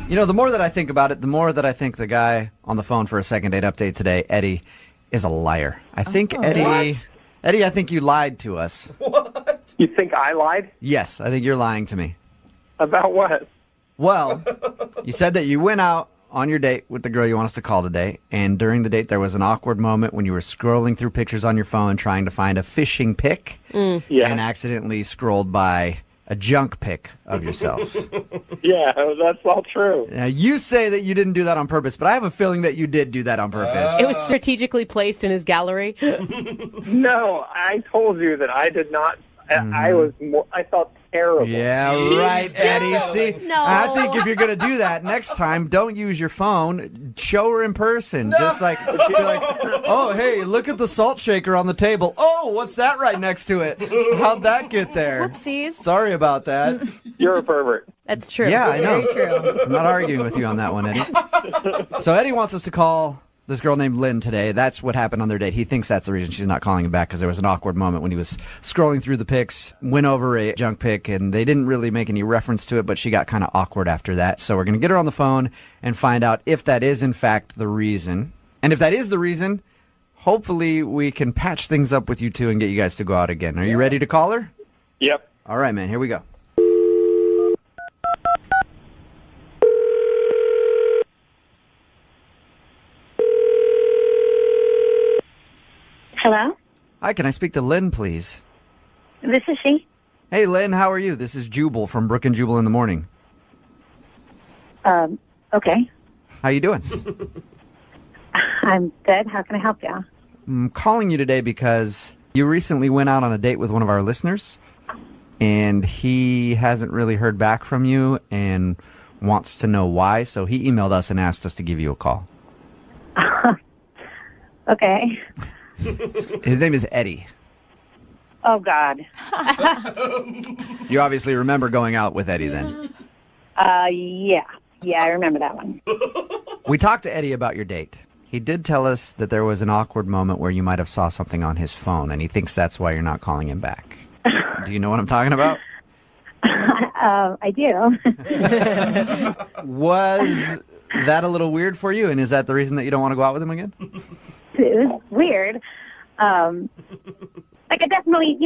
You know, the more that I think about it, the more that I think the guy on the phone for a second date update today, Eddie, is a liar. I think Eddie, I think you lied to us. What? You think I lied? Yes, I think you're lying to me. About what? Well, you said that you went out on your date with the girl you want us to call today, and during the date there was an awkward moment when you were scrolling through pictures on your phone trying to find a fishing pic and accidentally scrolled by a junk pic of yourself. Yeah, that's all true. Now, you say that you didn't do that on purpose, but I have a feeling that you did do that on purpose. It was strategically placed in his gallery. No, I told you that I did not. I felt terrible. Yeah, right, Eddie. See, No. I think if you're going to do that next time, don't use your phone. Show her in person. No. Just like, be like, oh, hey, look at the salt shaker on the table. Oh, what's that right next to it? How'd that get there? Whoopsies. Sorry about that. You're a pervert. That's true. Yeah, I know. Very true. I'm not arguing with you on that one, Eddie. So Eddie wants us to call this girl named Lynn today. That's what happened on their date. He thinks that's the reason she's not calling him back, because there was an awkward moment when he was scrolling through the pics, went over a junk pic, and they didn't really make any reference to it, but she got kind of awkward after that. So we're going to get her on the phone and find out if that is, in fact, the reason. And if that is the reason, hopefully we can patch things up with you two and get you guys to go out again. Are you ready to call her? Yep. All right, man. Here we go. Hello? Hi, can I speak to Lynn, please? This is she. Hey, Lynn, how are you? This is Jubal from Brooke and Jubal in the Morning. Okay. How you doing? I'm good. How can I help you? I'm calling you today because you recently went out on a date with one of our listeners, and he hasn't really heard back from you and wants to know why, so he emailed us and asked us to give you a call. Okay. His name is Eddie. Oh, God. You obviously remember going out with Eddie then. Yeah. Yeah, I remember that one. We talked to Eddie about your date. He did tell us that there was an awkward moment where you might have saw something on his phone, and he thinks that's why you're not calling him back. Do you know what I'm talking about? I do. Was that a little weird for you, and is that the reason that you don't want to go out with him again? It was weird. I definitely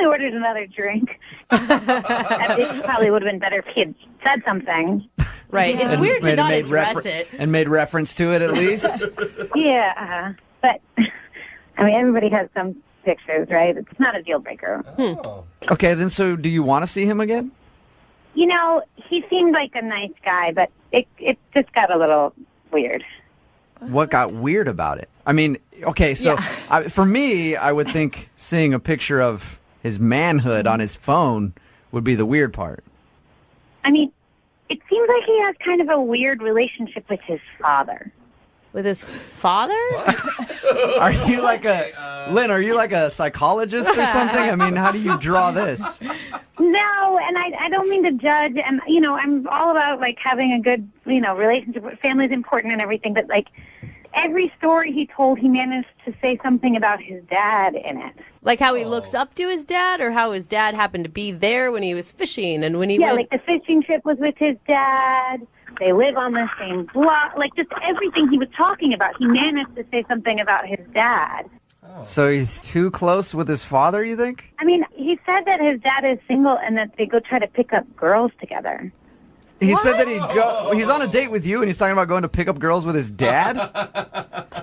ordered another drink. It probably would have been better if he had said something. Right. It's weird to not address it. And made reference to it, at least? Yeah. But, I mean, everybody has some pictures, right? It's not a deal breaker. Okay, then so do you want to see him again? You know, he seemed like a nice guy, but it just got a little weird. What got weird about it? I mean, okay, so for me, I would think seeing a picture of his manhood on his phone would be the weird part. I mean, it seems like he has kind of a weird relationship with his father. With his father? Are you like Lynn, are you like a psychologist or something? I mean, how do you draw this? No, and I don't mean to judge, and, you know, I'm all about, like, having a good, you know, relationship. Family's important and everything, but, like, every story he told, he managed to say something about his dad in it. Like how he looks up to his dad, or how his dad happened to be there when he was fishing, and when he went... like the fishing trip was with his dad. They live on the same block. Like, just everything he was talking about, he managed to say something about his dad. So he's too close with his father, you think? I mean, he said that his dad is single and that they go try to pick up girls together. He said that he's on a date with you and he's talking about going to pick up girls with his dad?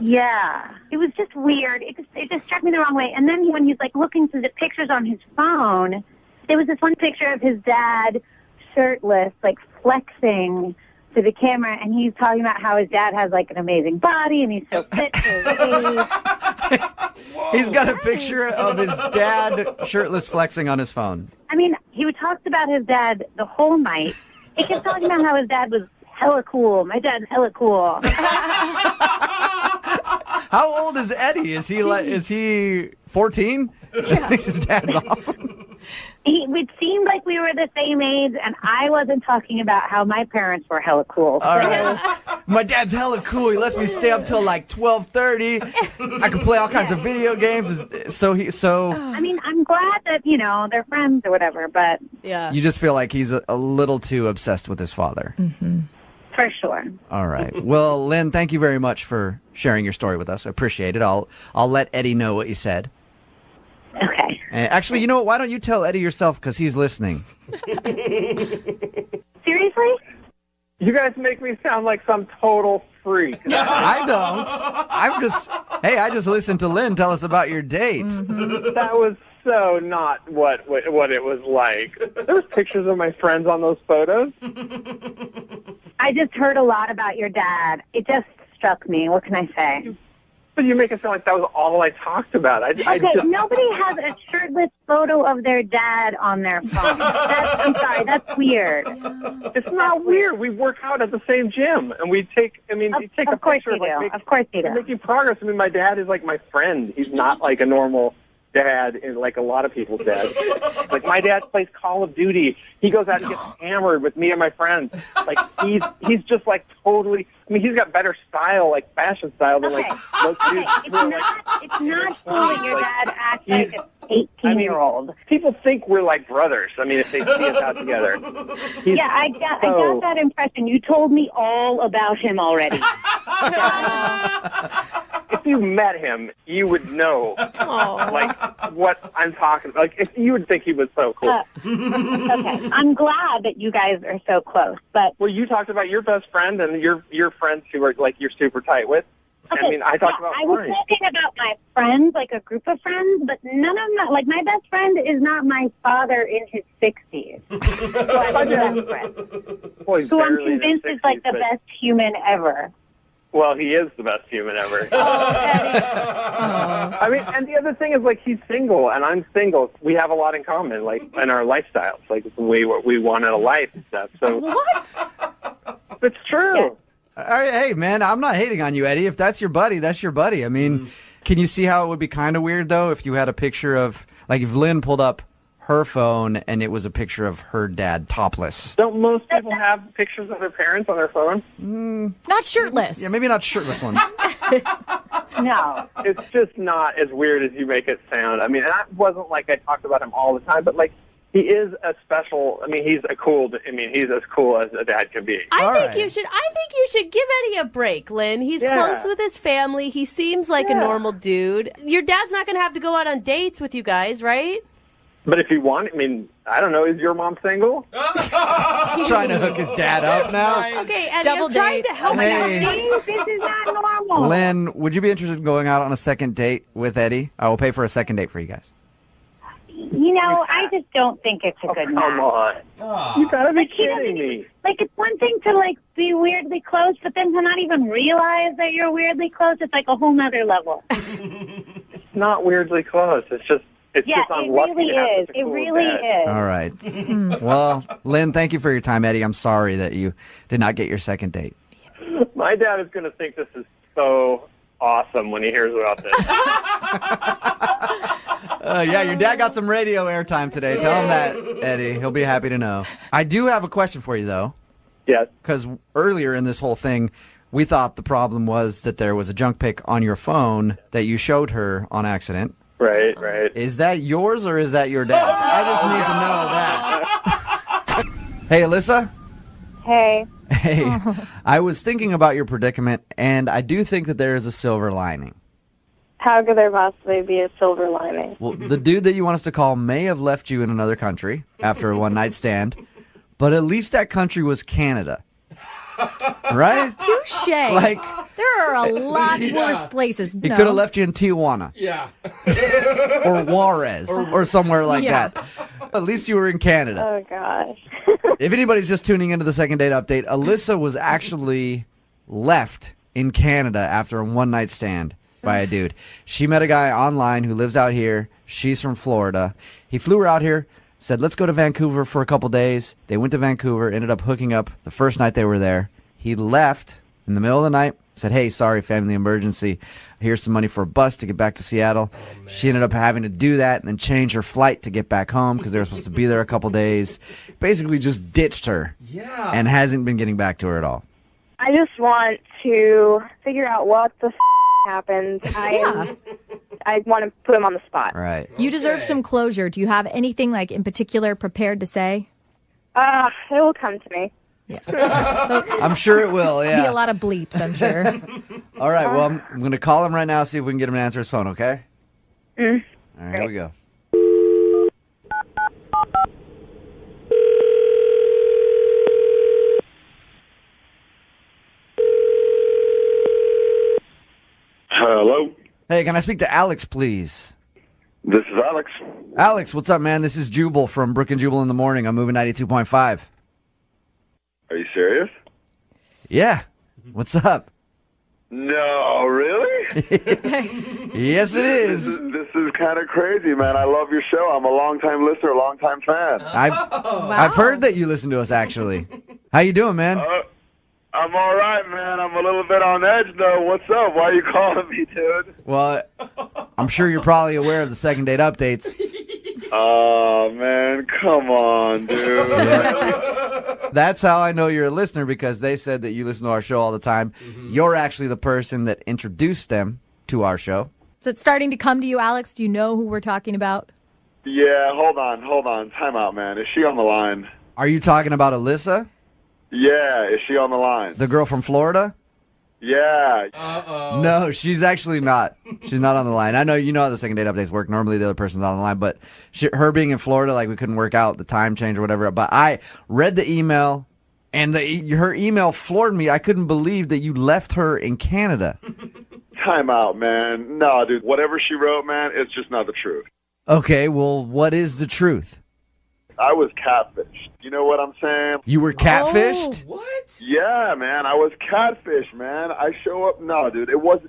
Yeah. It was just weird. It just struck me the wrong way. And then when he's, like, looking through the pictures on his phone, there was this one picture of his dad shirtless, like, flexing to the camera, and he's talking about how his dad has, like, an amazing body and he's so fit for his age. He's got a picture of his dad shirtless flexing on his phone. I mean, he would talk about his dad the whole night. He kept talking about how his dad was hella cool. My dad's hella cool. How old is Eddie? Is he 14? Yeah. His dad's awesome. It seemed like we were the same age, and I wasn't talking about how my parents were hella cool. All right. My dad's hella cool. He lets me stay up till like 12:30. I can play all kinds of video games. I mean, I'm glad that, they're friends or whatever, but Yeah. You just feel like he's a little too obsessed with his father. for sure. All right. Well, Lynn, thank you very much for sharing your story with us. I appreciate it. I'll let Eddie know what you said. Okay. Actually, you know what? Why don't you tell Eddie yourself because he's listening? Seriously? You guys make me sound like some total freak. I don't. I just listened to Lynn tell us about your date. That was so not what it was like. There was pictures of my friends on those photos. I just heard a lot about your dad. It just struck me. What can I say? But you make it sound like that was all I talked about. Nobody has a shirtless photo of their dad on their phone. I'm sorry, that's weird. It's not weird. We work out at the same gym, and you take a picture of Of course you do. making progress. I mean, my dad is like my friend. He's not like a normal dad, like a lot of people's dads. Like my dad plays Call of Duty. He goes out and gets hammered with me and my friends. Like he's just like totally. I mean, he's got better style, like fashion style, than like most dudes. It's not cool that your dad acts like an 18-year-old. People think we're like brothers. I mean, if they see us out together. I got that impression. You told me all about him already. If you met him, you would know, like, what I'm talking about. Like, if you would think he was so cool. Okay, I'm glad that you guys are so close, but... Well, you talked about your best friend and your friends who are, like, you're super tight with. Okay, I mean, I talked about I was mine. talking about my friends, like a group of friends, but none of them, like, my best friend is not my father in his 60s. So I have a best friend. Well, he's Who I'm barely in his convinced is, like, the 60s, but- best human ever. Well, he is the best human ever. I mean, and the other thing is, like, he's single and I'm single. We have a lot in common, like, in our lifestyles, like, the way what we want in a life and stuff. So What? It's true. Yeah. All right, hey, man, I'm not hating on you, Eddie. If that's your buddy, that's your buddy. I mean, can you see how it would be kind of weird, though, if you had a picture of, like, if Lynn pulled up her phone and it was a picture of her dad topless? Don't most people have pictures of their parents on their phone? Not shirtless. Yeah, maybe not shirtless ones. No. It's just not as weird as you make it sound. I mean, that wasn't like I talked about him all the time, but, like, he is a special. I mean, he's as cool as a dad can be. I think you should give Eddie a break, Lynn. He's close with his family. He seems like a normal dude. Your dad's not going to have to go out on dates with you guys, right? But if you want, I mean, I don't know. Is your mom single? Trying to hook his dad up now. Okay, Eddie, Double I'm trying date. to help Hey. you. This is not normal. Lynn, would you be interested in going out on a second date with Eddie? I will pay for a second date for you guys. I just don't think it's a good Come match. on. You gotta be kidding me. Like, it's one thing to, like, be weirdly close, but then to not even realize that you're weirdly close, it's like a whole nother level. It's not weirdly close. It's just It unlucky really to have is. such a It cool really dad. is. All right. Well, Lynn, thank you for your time, Eddie. I'm sorry that you did not get your second date. My dad is going to think this is so awesome when he hears about this. Yeah, your dad got some radio airtime today. Tell him that, Eddie. He'll be happy to know. I do have a question for you, though, Yes. because earlier in this whole thing, we thought the problem was that there was a junk pic on your phone that you showed her on accident. Right. Is that yours or is that your dad's? I just need to know that. Hey, Alyssa? Hey. Hey, I was thinking about your predicament, and I do think that there is a silver lining. How could there possibly be a silver lining? Well, the dude that you want us to call may have left you in another country after a one-night stand, but at least that country was Canada. Right? Touche. Like, There are a lot worse places. he could have left you in Tijuana. Yeah. Or Juarez, or somewhere like that. At least you were in Canada. Oh, gosh. If anybody's just tuning into the second date update, Alyssa was actually left in Canada after a one-night stand by a dude. She met a guy online who lives out here. She's from Florida. He flew her out here, said, let's go to Vancouver for a couple days. They went to Vancouver, ended up hooking up the first night they were there. He left in the middle of the night, said, hey, sorry, family emergency. Here's some money for a bus to get back to Seattle. She ended up having to do that and then change her flight to get back home because they were supposed to be there a couple days. Basically just ditched her and hasn't been getting back to her at all. I just want to figure out what the happened. I am I want to put him on the spot. Right. You deserve some closure. Do you have anything like in particular prepared to say? It will come to me. Yeah. I'm sure it will, Be yeah. a lot of bleeps, I'm sure. All right, well, I'm going to call him right now, see if we can get him to answer his phone, okay? All right, here we go. Hello, Hey, can I speak to Alex, please? this is Alex. Alex, what's up, man? This is Jubal from Brooke and Jubal in the morning. I'm moving 92.5. Are you serious? Yeah. What's up? No, really? Yes, it is. This is kind of crazy, man. I love your show. I'm a long-time listener, long-time fan. I've heard that you listen to us, actually. How you doing, man? I'm all right, man. I'm a little bit on edge, though. What's up? Why are you calling me, dude? Well, I'm sure you're probably aware of the second date updates. Oh, man. Come on, dude. That's how I know you're a listener, because they said that you listen to our show all the time. You're actually the person that introduced them to our show. Is it starting to come to you, Alex? Do you know who we're talking about? Yeah, hold on. Time out, man. Is she on the line? Are you talking about Alyssa, Yeah, is she on the line? the girl from Florida? Yeah. No, she's actually not. She's not on the line. I know you know how the second date updates work. Normally the other person's on the line, but her being in Florida, like we couldn't work out the time change or whatever. But I read the email, and her email floored me. I couldn't believe that you left her in Canada. Time out, man. No, dude. Whatever she wrote, man, it's just not the truth. Okay, well, what is the truth? I was catfished. You know what I'm saying? You were catfished? Yeah, man. I was catfished, man. I show up. No, dude. It was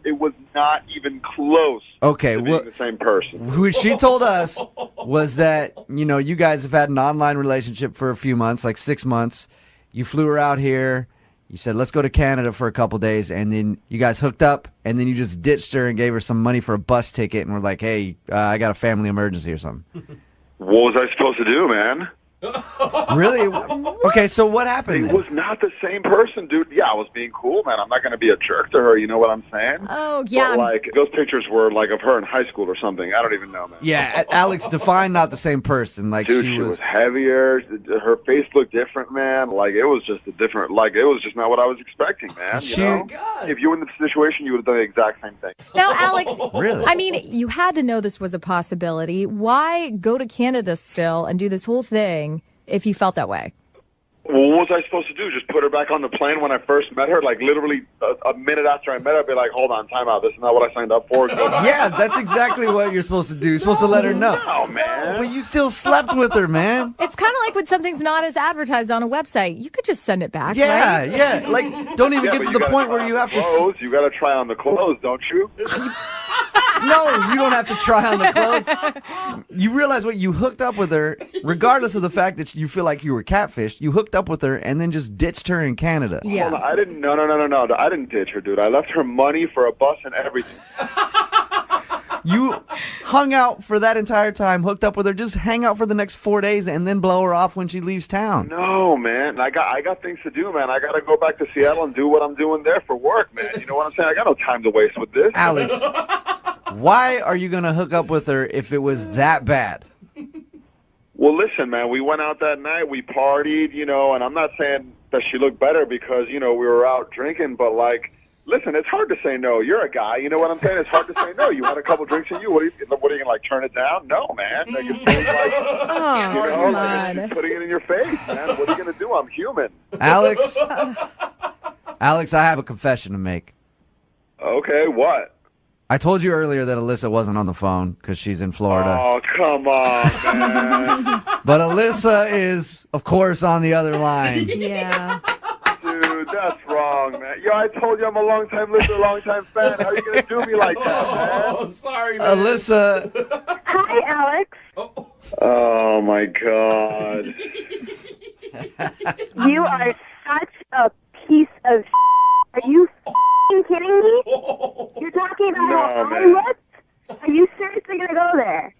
not even close. Okay, to well, being the same person. what she told us was that, you guys have had an online relationship for a few months, like 6 months. You flew her out here. You said, let's go to Canada for a couple days, and then you guys hooked up, and then you just ditched her and gave her some money for a bus ticket, and were like, hey, I got a family emergency or something. What was I supposed to do, man? Really? Okay, so what happened It then? was not the same person, dude. Yeah, I was being cool, man. I'm not going to be a jerk to her. You know what I'm saying? Oh, yeah. But, like, those pictures were, like, of her in high school or something. I don't even know, man. Yeah, Alex, define not the same person. Like, Dude, she was heavier. Her face looked different, man. Like, it was just it was just not what I was expecting, man. You know? If you were in the situation, you would have done the exact same thing. Now, Alex, Really? I mean, you had to know this was a possibility. Why go to Canada still and do this whole thing if you felt that way? Well, what was I supposed to do? Just put her back on the plane when I first met her? Like, literally a minute after I met her, I'd be like, hold on, time out. This is not what I signed up for. Go back. Yeah, that's exactly what you're supposed to do. You're supposed to let her know. No, man. But you still slept with her, man. It's kind of like when something's not as advertised on a website. You could just send it back, Yeah, right? yeah. Like, don't even Yeah, get but to you the gotta point try where you on have the to... clothes. You got to try on the clothes, don't you? No, you don't have to try on the clothes. You realize what? You hooked up with her, regardless of the fact that you feel like you were catfished. You hooked up with her and then just ditched her in Canada. Yeah. Hold on, I didn't. No. I didn't ditch her, dude. I left her money for a bus and everything. You hung out for that entire time, hooked up with her, just hang out for the next 4 days and then blow her off when she leaves town. No, man. I got things to do, man. I got to go back to Seattle and do what I'm doing there for work, man. You know what I'm saying? I got no time to waste with this. Alex, why are you going to hook up with her if it was that bad? Well, listen, man. We went out that night. We partied, and I'm not saying that she looked better because, we were out drinking, but, like, listen, it's hard to say no. You're a guy. You know what I'm saying? It's hard to say no. You had a couple drinks in you. What are you going to, like, turn it down? No, man. Like, it's like, come like, on. putting it in your face, man. What are you going to do? I'm human. Alex, I have a confession to make. Okay, what? I told you earlier that Alyssa wasn't on the phone because she's in Florida. Oh, come on, man. But Alyssa is, of course, on the other line. Yeah. Dude, that's wrong, man. Yo, I told you I'm a long-time listener, long-time fan. How are you going to do me like that, man? Oh, sorry, man. Alyssa, Hi, Alex. Oh, my God. You are such a piece of Are you kidding me? You're talking about how I man. looked? Are you seriously going to go there?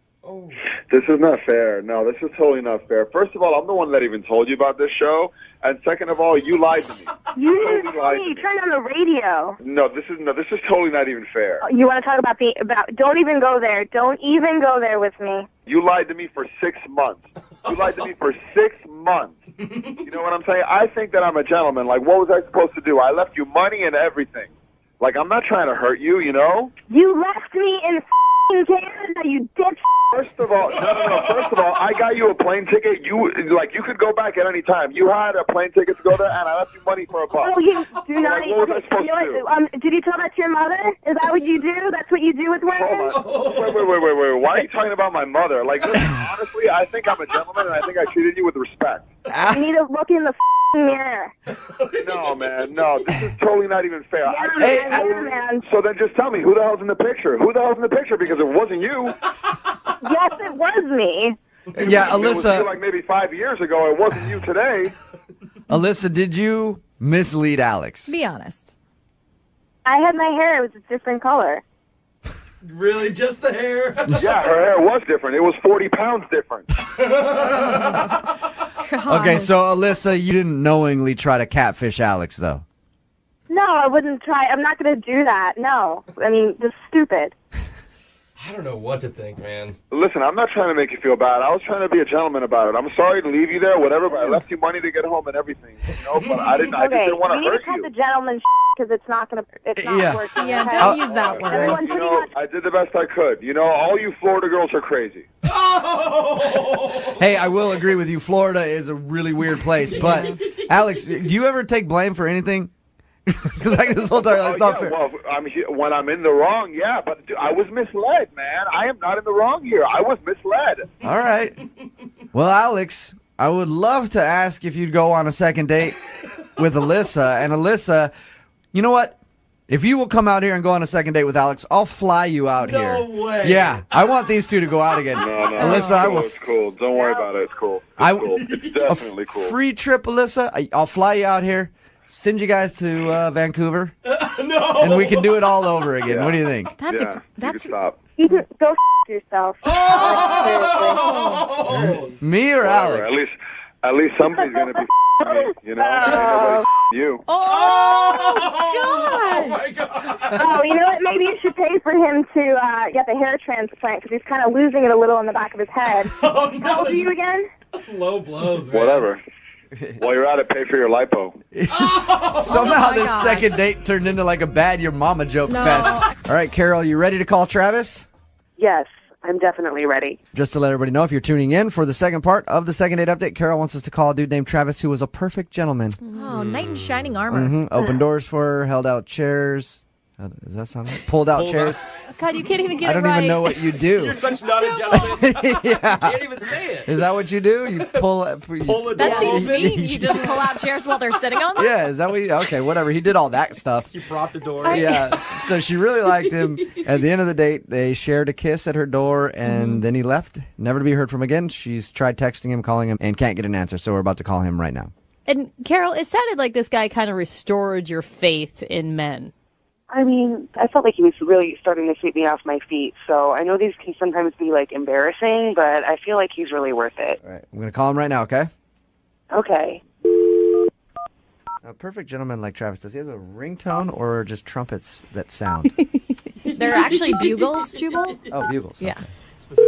This is not fair. No, this is totally not fair. First of all, I'm the one that even told you about this show. And second of all, you lied to me. You didn't tell me. You turned on the radio. No, this is totally not even fair. You want to talk about don't even go there. Don't even go there with me. You lied to me for 6 months. You lied to me for 6 months. You know what I'm saying? I think that I'm a gentleman. Like, what was I supposed to do? I left you money and everything. Like, I'm not trying to hurt you, you know? You left me in Canada, you bitch. First of all, First of all, I got you a plane ticket. You could go back at any time. You had a plane ticket to go there, and I left you money for a bus. Oh, you do not. Like, what was I supposed to do? Did you tell that to your mother? Is that what you do? That's what you do with women? Wait. Why are you talking about my mother? Like, listen, honestly, I think I'm a gentleman, and I think I treated you with respect. You need to look in the mirror. No, man, no. This is totally not even fair. Yeah, man. So then just tell me, who the hell's in the picture? Who the hell's in the picture? Because it wasn't you. Yes, it was me. Yeah, Alyssa. It was you like maybe 5 years ago. It wasn't you today. Alyssa, did you mislead Alex? Be honest. I had my hair. It was a different color. Really? Just the hair? Yeah, her hair was different. It was 40 pounds different. Okay, so Alyssa, you didn't knowingly try to catfish Alex, though. No, I wouldn't try. I'm not going to do that. No. I mean, just stupid. I don't know what to think, man. Listen, I'm not trying to make you feel bad. I was trying to be a gentleman about it. I'm sorry to leave you there, whatever, but I left you money to get home and everything. You know, but I just didn't want to hurt you. You need to cut the gentleman because it's not working. Yeah, don't use that word. You know, I did the best I could. You know, all you Florida girls are crazy. Hey, I will agree with you. Florida is a really weird place. But, Alex, do you ever take blame for anything? Because like this whole time, it's not fair. Well, when I'm in the wrong, yeah, but I was misled, man. I am not in the wrong here. I was misled. All right. Well, Alex, I would love to ask if you'd go on a second date with Alyssa. And Alyssa, you know what? If you will come out here and go on a second date with Alex, I'll fly you out here. No way. Yeah, I want these two to go out again. No, Alyssa, it's cool. Don't worry about it. It's cool. It's definitely cool. Free trip, Alyssa. I'll fly you out here. Send you guys to Vancouver, No. and we can do it all over again. Yeah. What do you think? That's You can stop. You can go yourself. Me or Whatever. Alex? At least somebody's gonna be me. You know, ain't nobody you. Oh, my God. Oh, you know what? Maybe you should pay for him to get the hair transplant because he's kind of losing it a little in the back of his head. Oh, no. How old are you again? Low blows, man. Whatever. While you're at it, pay for your lipo. Somehow my this gosh. second date turned into like a bad your mama joke fest. All right, Carol, you ready to call Travis? Yes, I'm definitely ready. Just to let everybody know, if you're tuning in for the second part of the second date update, Carol wants us to call a dude named Travis who was a perfect gentleman. Oh, knight in shining armor. Opened doors for her, held out chairs. Does that sound right? Pulled out chairs. God, you can't even get I don't it right. even know what you do. You're such not a gentleman. Yeah. Can't even say it. Is that what you do? You pull Pull it That down. seems mean. You just pull out chairs while they're sitting on them? Yeah, is that what you... Okay, whatever. He did all that stuff. You propped the door. Yeah, so she really liked him. At the end of the date, they shared a kiss at her door, and then he left, never to be heard from again. She's tried texting him, calling him, and can't get an answer, so we're about to call him right now. And Carol, it sounded like this guy kind of restored your faith in men. I mean, I felt like he was really starting to sweep me off my feet. So I know these can sometimes be, like, embarrassing, but I feel like he's really worth it. All right, I'm going to call him right now, okay? Okay. A perfect gentleman like Travis, does he have a ringtone or just trumpets that sound? They're actually bugles, Jubal? Oh, bugles. Yeah. Okay.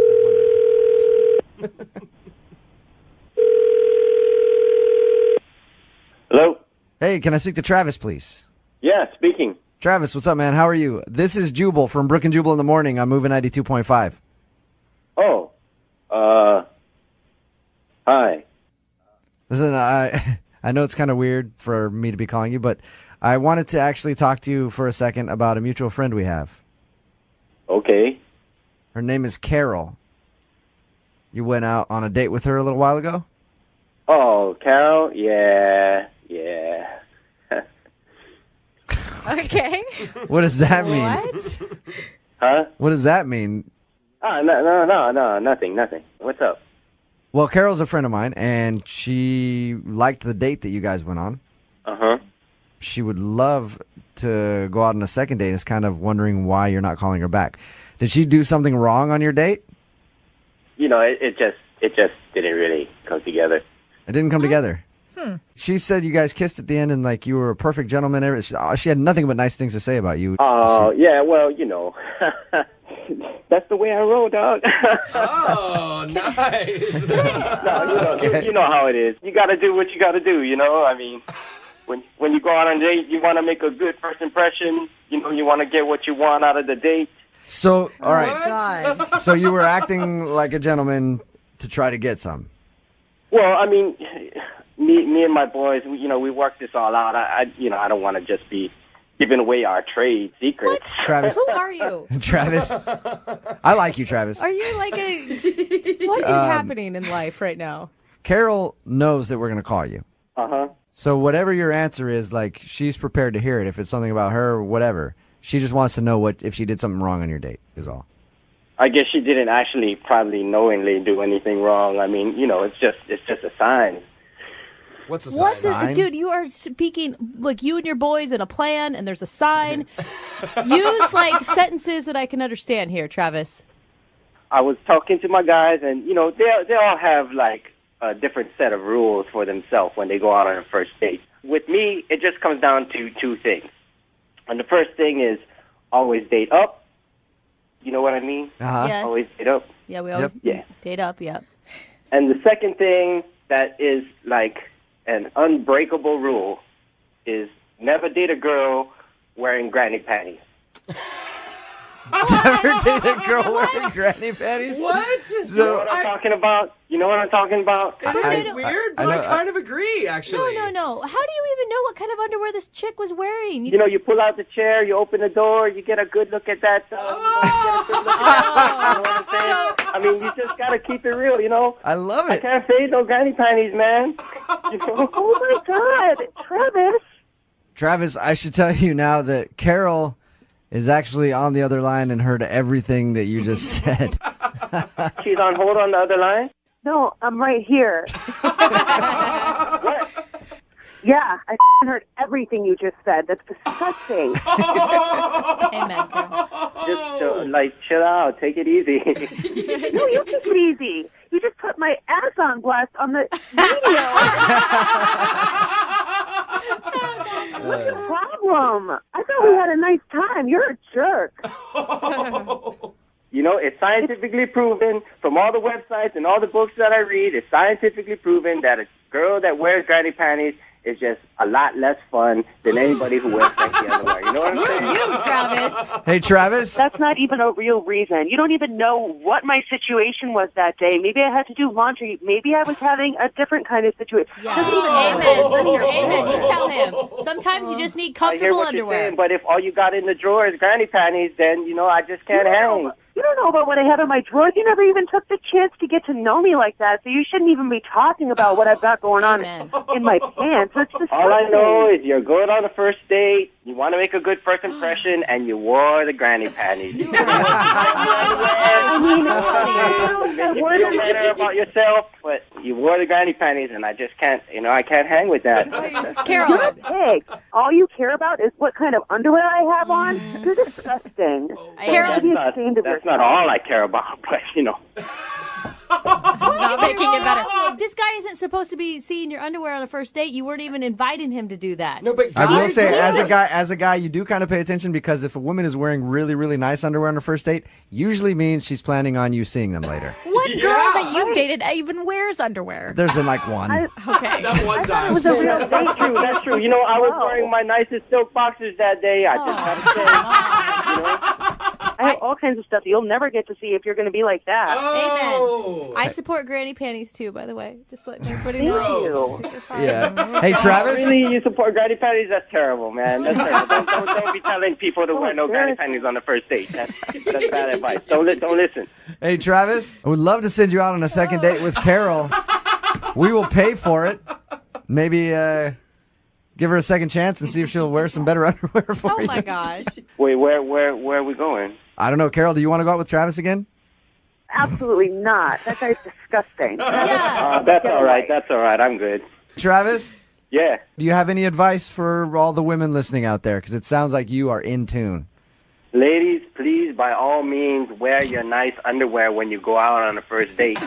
Hello? Hey, can I speak to Travis, please? Yeah, speaking. Travis, what's up, man? How are you? This is Jubal from Brooke and Jubal in the Morning. I'm moving 92.5. Oh. Hi. Listen, I know it's kind of weird for me to be calling you, but I wanted to actually talk to you for a second about a mutual friend we have. Okay. Her name is Carol. You went out on a date with her a little while ago? Oh, Carol? Yeah. Okay. What does that mean? What? Huh? What does that mean? No, nothing. What's up? Well, Carol's a friend of mine, and she liked the date that you guys went on. Uh-huh. She would love to go out on a second date. Is kind of wondering why you're not calling her back. Did she do something wrong on your date? it just didn't really come together. It didn't come together. She said you guys kissed at the end and like you were a perfect gentleman. She had nothing but nice things to say about you. Oh, yeah, well, that's the way I roll, dog. Oh, nice. No, you know how it is. You got to do what you got to do, I mean, when you go out on a date, you want to make a good first impression. You want to get what you want out of the date. So, all right. So you were acting like a gentleman to try to get some. Well, I mean, me and my boys, we worked this all out. I don't want to just be giving away our trade secrets. What? Travis. Who are you? Travis. I like you, Travis. Are you like what is happening in life right now? Carol knows that we're going to call you. Uh-huh. So whatever your answer is, like, she's prepared to hear it. If it's something about her or whatever, she just wants to know if she did something wrong on your date is all. I guess she didn't actually probably knowingly do anything wrong. I mean, it's just a sign. What's a sign? Dude, you are speaking like you and your boys in a plan, and there's a sign. Use like sentences that I can understand here, Travis. I was talking to my guys, and they all have like a different set of rules for themselves when they go out on a first date. With me, it just comes down to two things. And the first thing is always date up. You know what I mean? Uh-huh. Yes. Always date up. Yeah, we always date up, yeah. And the second thing that is like an unbreakable rule is never date a girl wearing granny panties. Never date a girl wearing granny panties? What? You know what I'm talking about? You know what I'm talking about? It's weird, but I kind of agree, actually. No. How do you even know what kind of underwear this chick was wearing? You pull out the chair, you open the door, you get a good look at that. You know what I'm saying? I mean, you just got to keep it real, I love I it. can't say no granny panties, man. Oh, my God. Travis. Travis, I should tell you now that Carol is actually on the other line and heard everything that you just said. She's on hold on the other line? No, I'm right here. What? Yeah, I heard everything you just said. That's disgusting. Amen, Carol. Just, chill out. Take it easy. No, you take it easy. You just put my ass on blast on the radio. What's the problem? I thought we had a nice time. You're a jerk. It's scientifically proven from all the websites and all the books that I read, it's scientifically proven that a girl that wears granny panties is just a lot less fun than anybody who wears sexy underwear. You know what I'm saying? You, Travis. Hey, Travis. That's not even a real reason. You don't even know what my situation was that day. Maybe I had to do laundry. Maybe I was having a different kind of situation. Yeah. Amen, sister. Amen. You tell him. Sometimes you just need I hear comfortable what underwear. you're saying, but if all you got in the drawer is granny panties, then, I just can't hang. You don't know about what I have in my drawers. You never even took the chance to get to know me like that, so you shouldn't even be talking about what I've got going on in my pants. That's disgusting. All I know is you're going on a first date, you want to make a good first impression, and you wore the granny panties. You feel better about yourself, but you wore the granny panties, and I just can't, I can't hang with that. Carol. You're a pig. All you care about is what kind of underwear I have on. You're disgusting. Carol. That's not all I care about, but, Not making it better. This guy isn't supposed to be seeing your underwear on a first date. You weren't even inviting him to do that. No, but I will say, as a guy, you do kind of pay attention because if a woman is wearing really, really nice underwear on her first date, usually means she's planning on you seeing them later. What girl that you've dated even wears underwear? There's been like one. Okay. That one time. That's true. I was wearing my nicest silk boxers that day. I just gotta say, I have all kinds of stuff you'll never get to see if you're going to be like that. Oh. I support granny panties too, by the way. Just letting everybody know. Gross. Yeah. Hey, Travis. Really, you support granny panties? That's terrible, man. That's terrible. Don't be telling people to wear no granny panties on the first date. That's bad advice. Don't listen. Hey, Travis. I would love to send you out on a second date with Carol. We will pay for it. Maybe give her a second chance and see if she'll wear some better underwear for you. Oh my gosh. Wait, where are we going? I don't know. Carol, do you want to go out with Travis again? Absolutely not. That guy's disgusting. Yeah. That's all right. That's all right. I'm good. Travis? Yeah. Do you have any advice for all the women listening out there? Because it sounds like you are in tune. Ladies, please, by all means, wear your nice underwear when you go out on a first date.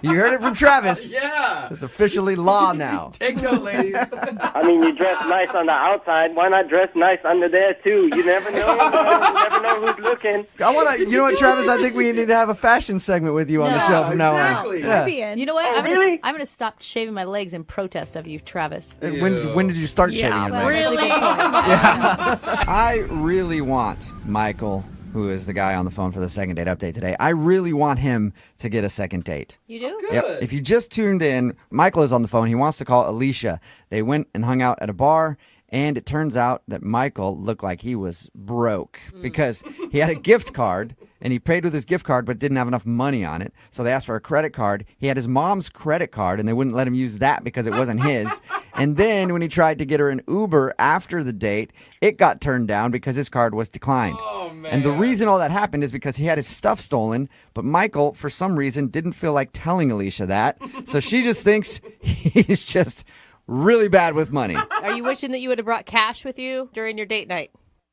You heard it from Travis. Yeah. It's officially law now. Take note, ladies. I mean, you dress nice on the outside. Why not dress nice under there, too? You never know. You never know who's looking. I want to, you know what, Travis? I think we need to have a fashion segment with you on the show from now on. Exactly. You know what? Oh, really? I'm gonna stop shaving my legs in protest of you, Travis. When did you start shaving your legs? Really? I really want Michael, who is the guy on the phone for the second date update today, I really want him to get a second date. You do? Good. Yep. If you just tuned in, Michael is on the phone. He wants to call Alicia. They went and hung out at a bar, and it turns out that Michael looked like he was broke because he had a gift card, and he paid with his gift card but didn't have enough money on it. So they asked for a credit card. He had his mom's credit card, and they wouldn't let him use that because it wasn't his. And then when he tried to get her an Uber after the date, it got turned down because his card was declined. Oh, man. And the reason all that happened is because he had his stuff stolen, but Michael, for some reason, didn't feel like telling Alicia that. So she just thinks he's just really bad with money. Are you wishing that you would have brought cash with you during your date night?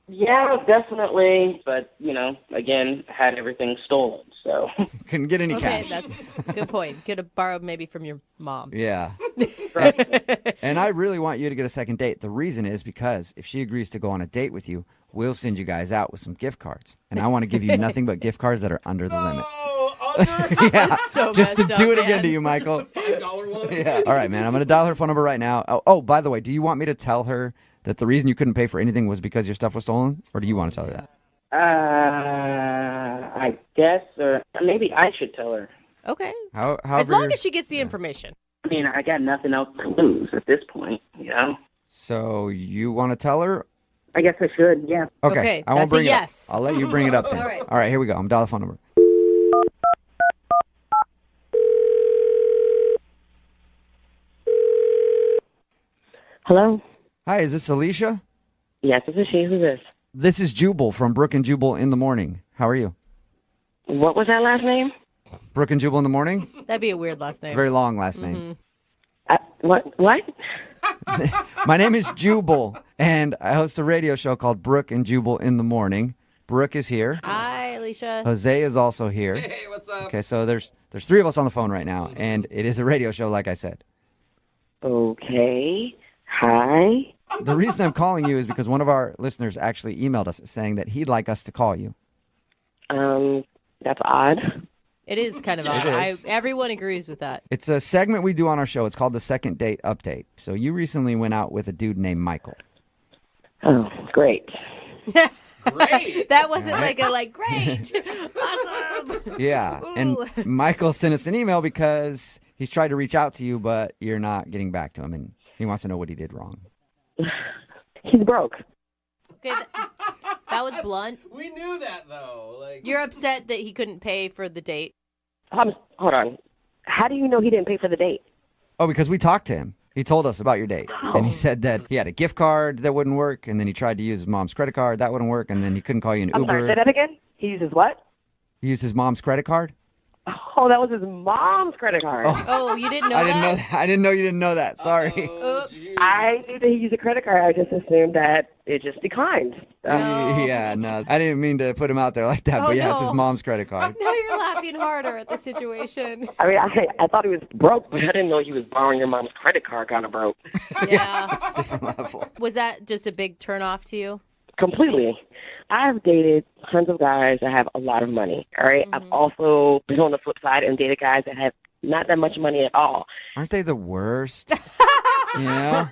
Yeah, definitely. But, again, had everything stolen, so. Couldn't get any Okay, cash. that's a good point. Could have borrowed maybe from your mom. Yeah. And I really want you to get a second date. The reason is because if she agrees to go on a date with you, we'll send you guys out with some gift cards. And I want to give you nothing but gift cards that are under the limit. Yeah, So just to messed do up, it again man. to you, Michael. $5 one. Yeah. All right, man. I'm going to dial her phone number right now. Oh, by the way, do you want me to tell her that the reason you couldn't pay for anything was because your stuff was stolen? Or do you want to tell her that? I guess, or maybe I should tell her. Okay. However As long you're- as she gets the information. I mean, I got nothing else to lose at this point, So you want to tell her? I guess I should, yeah. Okay, I won't that's a bring it yes. up. I'll let you bring it up then. All right. Here we go. I'm dialing the phone number. Hello? Hi, is this Alicia? Yes, this is she. Who's this? This is Jubal from Brooke and Jubal in the Morning. How are you? What was that last name? Brooke and Jubal in the Morning? That'd be a weird last It's a name. very long last name. What? My name is Jubal, and I host a radio show called Brooke and Jubal in the Morning. Brooke is here. Hi, Alicia. Jose is also here. Hey, what's up? Okay, so there's three of us on the phone right now, and it is a radio show, like I said. Okay. Hi. The reason I'm calling you is because one of our listeners actually emailed us saying that he'd like us to call you. That's odd. It is kind of odd. Everyone agrees with that. It's a segment we do on our show. It's called the Second Date Update. So you recently went out with a dude named Michael. Oh, great. Great. That wasn't great. Awesome. Yeah, and Ooh. Michael sent us an email because he's tried to reach out to you, but you're not getting back to him, and he wants to know what he did wrong. He's broke. Okay, that was blunt. We knew that, though. You're upset that he couldn't pay for the date. Hold on. How do you know he didn't pay for the date? Oh, because we talked to him. He told us about your date, and he said that he had a gift card that wouldn't work, and then he tried to use his mom's credit card. That wouldn't work, and then he couldn't call you an I'm Uber. sorry, say that again? He uses what? He used his mom's credit card? Oh, that was his mom's credit card. Oh, you didn't know I that? didn't know that. I didn't know you didn't know that. Sorry. Oops. I knew that he used a credit card. I just assumed that it just declined. Yeah, no. I didn't mean to put him out there like that, Oh, but yeah, it's his no. mom's credit card. Now you're laughing harder at the situation. I mean, I thought he was broke. But I didn't know he was borrowing your mom's credit card kind of broke. Yeah. It's a different level. Was that just a big turnoff to you? Completely. I've dated tons of guys that have a lot of money, all right? I've also been on the flip side and dated guys that have not that much money at all. Aren't they the worst? You know?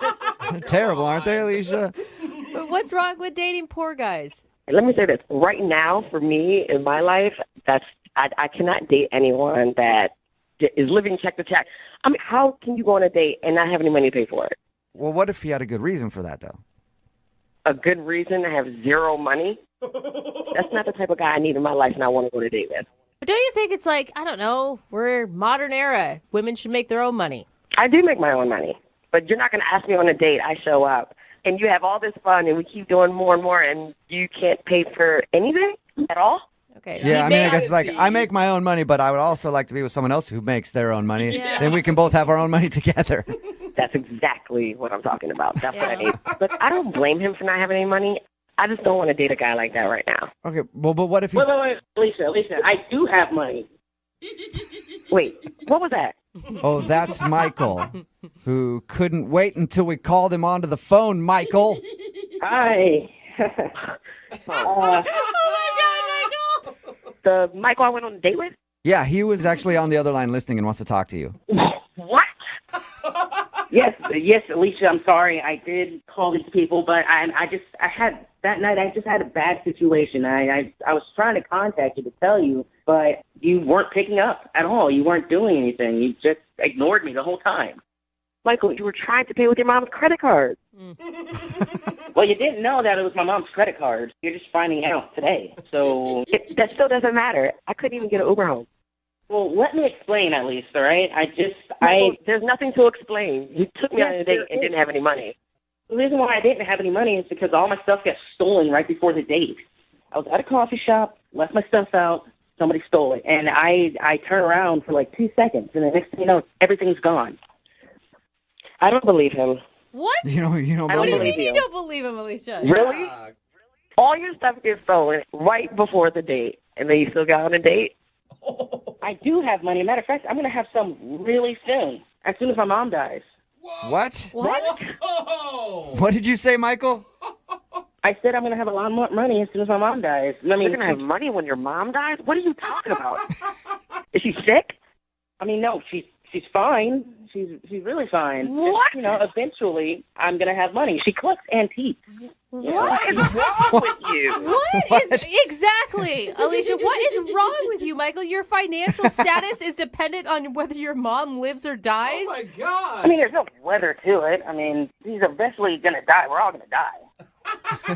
They're terrible, aren't they, Alicia? But what's wrong with dating poor guys? Let me say this. Right now, for me, in my life, I cannot date anyone that is living check to check. I mean, how can you go on a date and not have any money to pay for it? Well, what if he had a good reason for that, though? A good reason to have zero money? That's not the type of guy I need in my life and I want to go on a date with. But don't you think it's like, I don't know, we're modern era. Women should make their own money. I do make my own money, but you're not going to ask me on a date. I show up, and you have all this fun, and we keep doing more and more, and you can't pay for anything at all? Okay. Yeah, I mean, I guess it's like, I make my own money, but I would also like to be with someone else who makes their own money. Yeah. Then we can both have our own money together. That's exactly what I'm talking about. That's what I need. But I don't blame him for not having any money. I just don't want to date a guy like that right now. Okay, well, but what if you... Wait, Alicia, I do have money. Wait, what was that? Oh, that's Michael, who couldn't wait until we called him onto the phone, Michael. Hi. Oh, my God, Michael! The Michael I went on a date with? Yeah, he was actually on the other line listening and wants to talk to you. What? Yes, Alicia, I'm sorry. I did call these people, but I had a bad situation. I was trying to contact you to tell you, but you weren't picking up at all. You weren't doing anything. You just ignored me the whole time. Michael, you were trying to pay with your mom's credit card. Well, you didn't know that it was my mom's credit card. You're just finding out today. So that still doesn't matter. I couldn't even get an Uber home. Well, let me explain at least, all right? There's nothing to explain. You took me on a date and didn't have any money. The reason why I didn't have any money is because all my stuff got stolen right before the date. I was at a coffee shop, left my stuff out, somebody stole it, and I turned around for like 2 seconds, and the next thing you know, everything's gone. I don't believe him. What? You don't What do you believe mean him? you don't believe him, Alicia? Really? All your stuff gets stolen right before the date, and then you still got on a date? I do have money. Matter of fact, I'm going to have some really soon, as soon as my mom dies. What? What? What did you say, Michael? I said I'm going to have a lot more money as soon as my mom dies. I mean, you're going to have money when your mom dies? What are you talking about? Is she sick? I mean, no, she's fine. She's really fine. What? Just, eventually I'm going to have money. She collects antiques. What is wrong with you? What is exactly, Alicia? What is wrong with you, Michael? Your financial status is dependent on whether your mom lives or dies. Oh my God! I mean, there's no weather to it. I mean, he's eventually going to die. We're all going to die.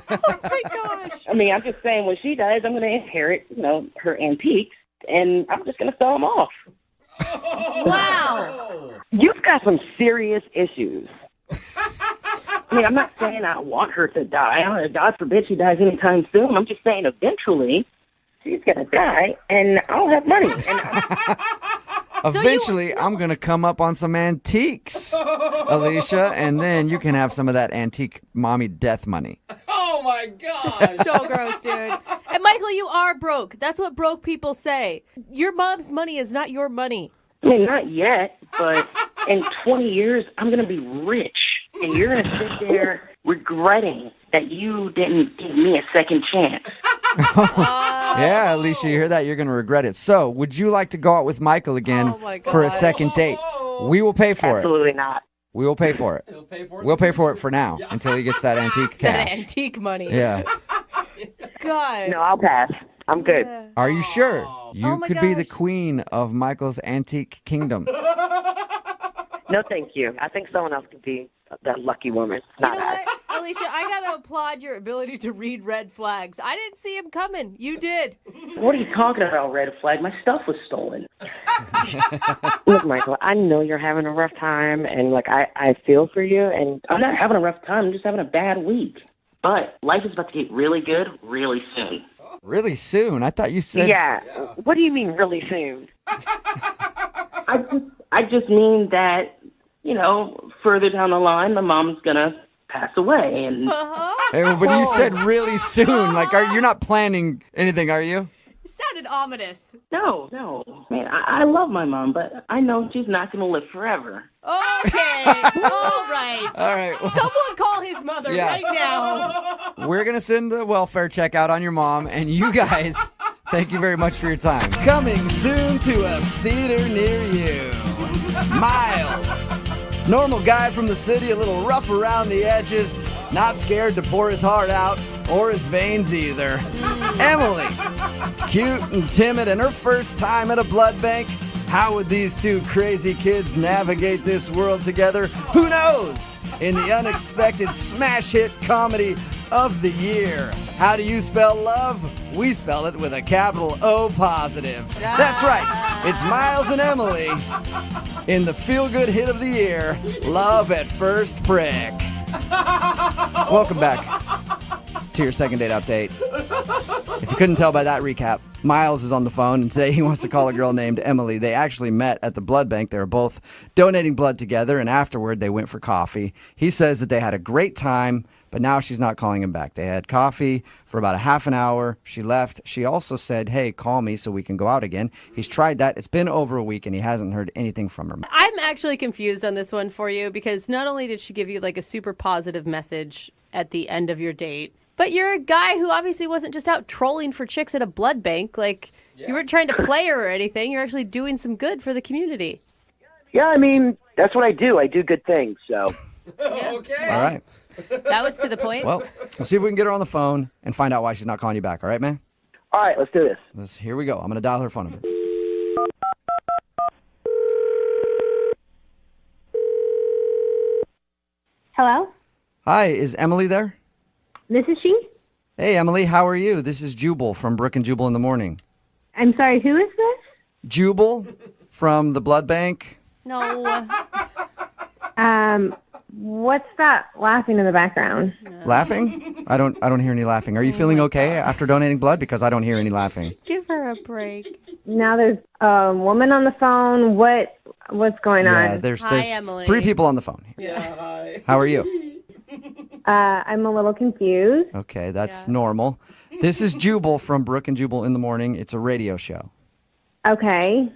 Oh my gosh! I mean, I'm just saying, when she dies, I'm going to inherit, her antiques, and I'm just going to sell them off. Wow! You've got some serious issues. I mean, I'm not saying I want her to die. God forbid she dies anytime soon. I'm just saying eventually she's going to die, and I'll have money. Eventually, I'm going to come up on some antiques, Alicia, and then you can have some of that antique mommy death money. Oh my God! So gross, dude. And Michael, you are broke. That's what broke people say. Your mom's money is not your money. I mean, not yet, but in 20 years, I'm going to be rich. And you're going to sit there regretting that you didn't give me a second chance. Yeah, Alicia, you hear that? You're going to regret it. So, would you like to go out with Michael again for a second date? We will pay for it. Absolutely not. We will pay for it. We'll pay for it for now until he gets that antique That cash. antique money. Yeah. God. No, I'll pass. I'm good. Yeah. Are you sure? You Oh my could be the gosh. queen of Michael's antique kingdom. No, thank you. I think someone else could be that lucky woman. You Not know I. what, Alicia? I gotta applaud your ability to read red flags. I didn't see him coming. You did. What are you talking about, red flag? My stuff was stolen. Look, Michael, I know you're having a rough time, and I feel for you, and I'm not having a rough time. I'm just having a bad week. But life is about to get really good really soon. Really soon? I thought you said... Yeah. What do you mean really soon? I just mean that, further down the line, my mom's going to pass away. And Hey, but you said really soon. You're not planning anything, are you? It sounded ominous. No. Man, I love my mom, but I know she's not going to live forever. Okay. All right. All right. Well, Someone call his mother right now. we're going to send the welfare check out on your mom, and you guys, thank you very much for your time. Coming soon to a theater near you. Miles. Normal guy from the city, a little rough around the edges, not scared to pour his heart out, or his veins either. Emily, cute and timid, and her first time at a blood bank. How would these two crazy kids navigate this world together? Who knows? In the unexpected smash hit comedy of the year. How do you spell love? We spell it with a capital O positive. That's right. It's Miles and Emily in the feel-good hit of the year, Love at First Prick. Welcome back to your second date update. If you couldn't tell by that recap, Miles is on the phone, and today he wants to call a girl named Emily. They actually met at the blood bank. They were both donating blood together, and afterward they went for coffee. He says that they had a great time, but now she's not calling him back. They had coffee for about a half an hour. She left. She also said, hey, call me so we can go out again. He's tried that. It's been over a week, and he hasn't heard anything from her. I'm actually confused on this one for you because not only did she give you like a super positive message at the end of your date, but you're a guy who obviously wasn't just out trolling for chicks at a blood bank. Like, you weren't trying to play her or anything. You're actually doing some good for the community. Yeah, I mean, that's what I do. I do good things, so. Okay. All right. That was to the point. Well, we'll see if we can get her on the phone and find out why she's not calling you back. All right, man? All right, let's do this. Here we go. I'm going to dial her phone number. Hello? Hi, is Emily there? This is she? Hey, Emily, how are you? This is Jubal from Brooke and Jubal in the morning. I'm sorry, who is this? Jubal from the blood bank. No. What's that laughing in the background? Laughing? I don't hear any laughing. Are you feeling okay after donating blood? Because I don't hear any laughing. Give her a break. Now there's a woman on the phone. What's going on? There's Emily. 3 people on the phone. Yeah, hi. How are you? I'm a little confused. Okay, that's normal. This is Jubal from Brooke and Jubal in the morning. It's a radio show. Okay.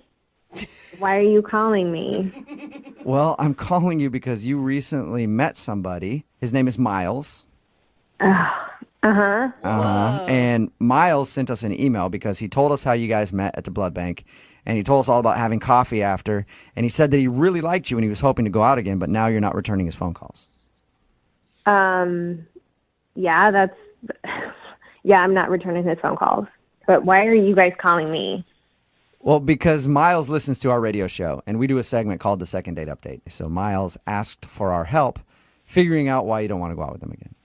Why are you calling me? Well, I'm calling you because you recently met somebody. His name is Miles. And Miles sent us an email because he told us how you guys met at the blood bank. And he told us all about having coffee after. And he said that he really liked you and he was hoping to go out again, but now you're not returning his phone calls. Yeah, I'm not returning his phone calls. But why are you guys calling me? Well, because Miles listens to our radio show, and we do a segment called the Second Date Update. So Miles asked for our help figuring out why you don't want to go out with him again.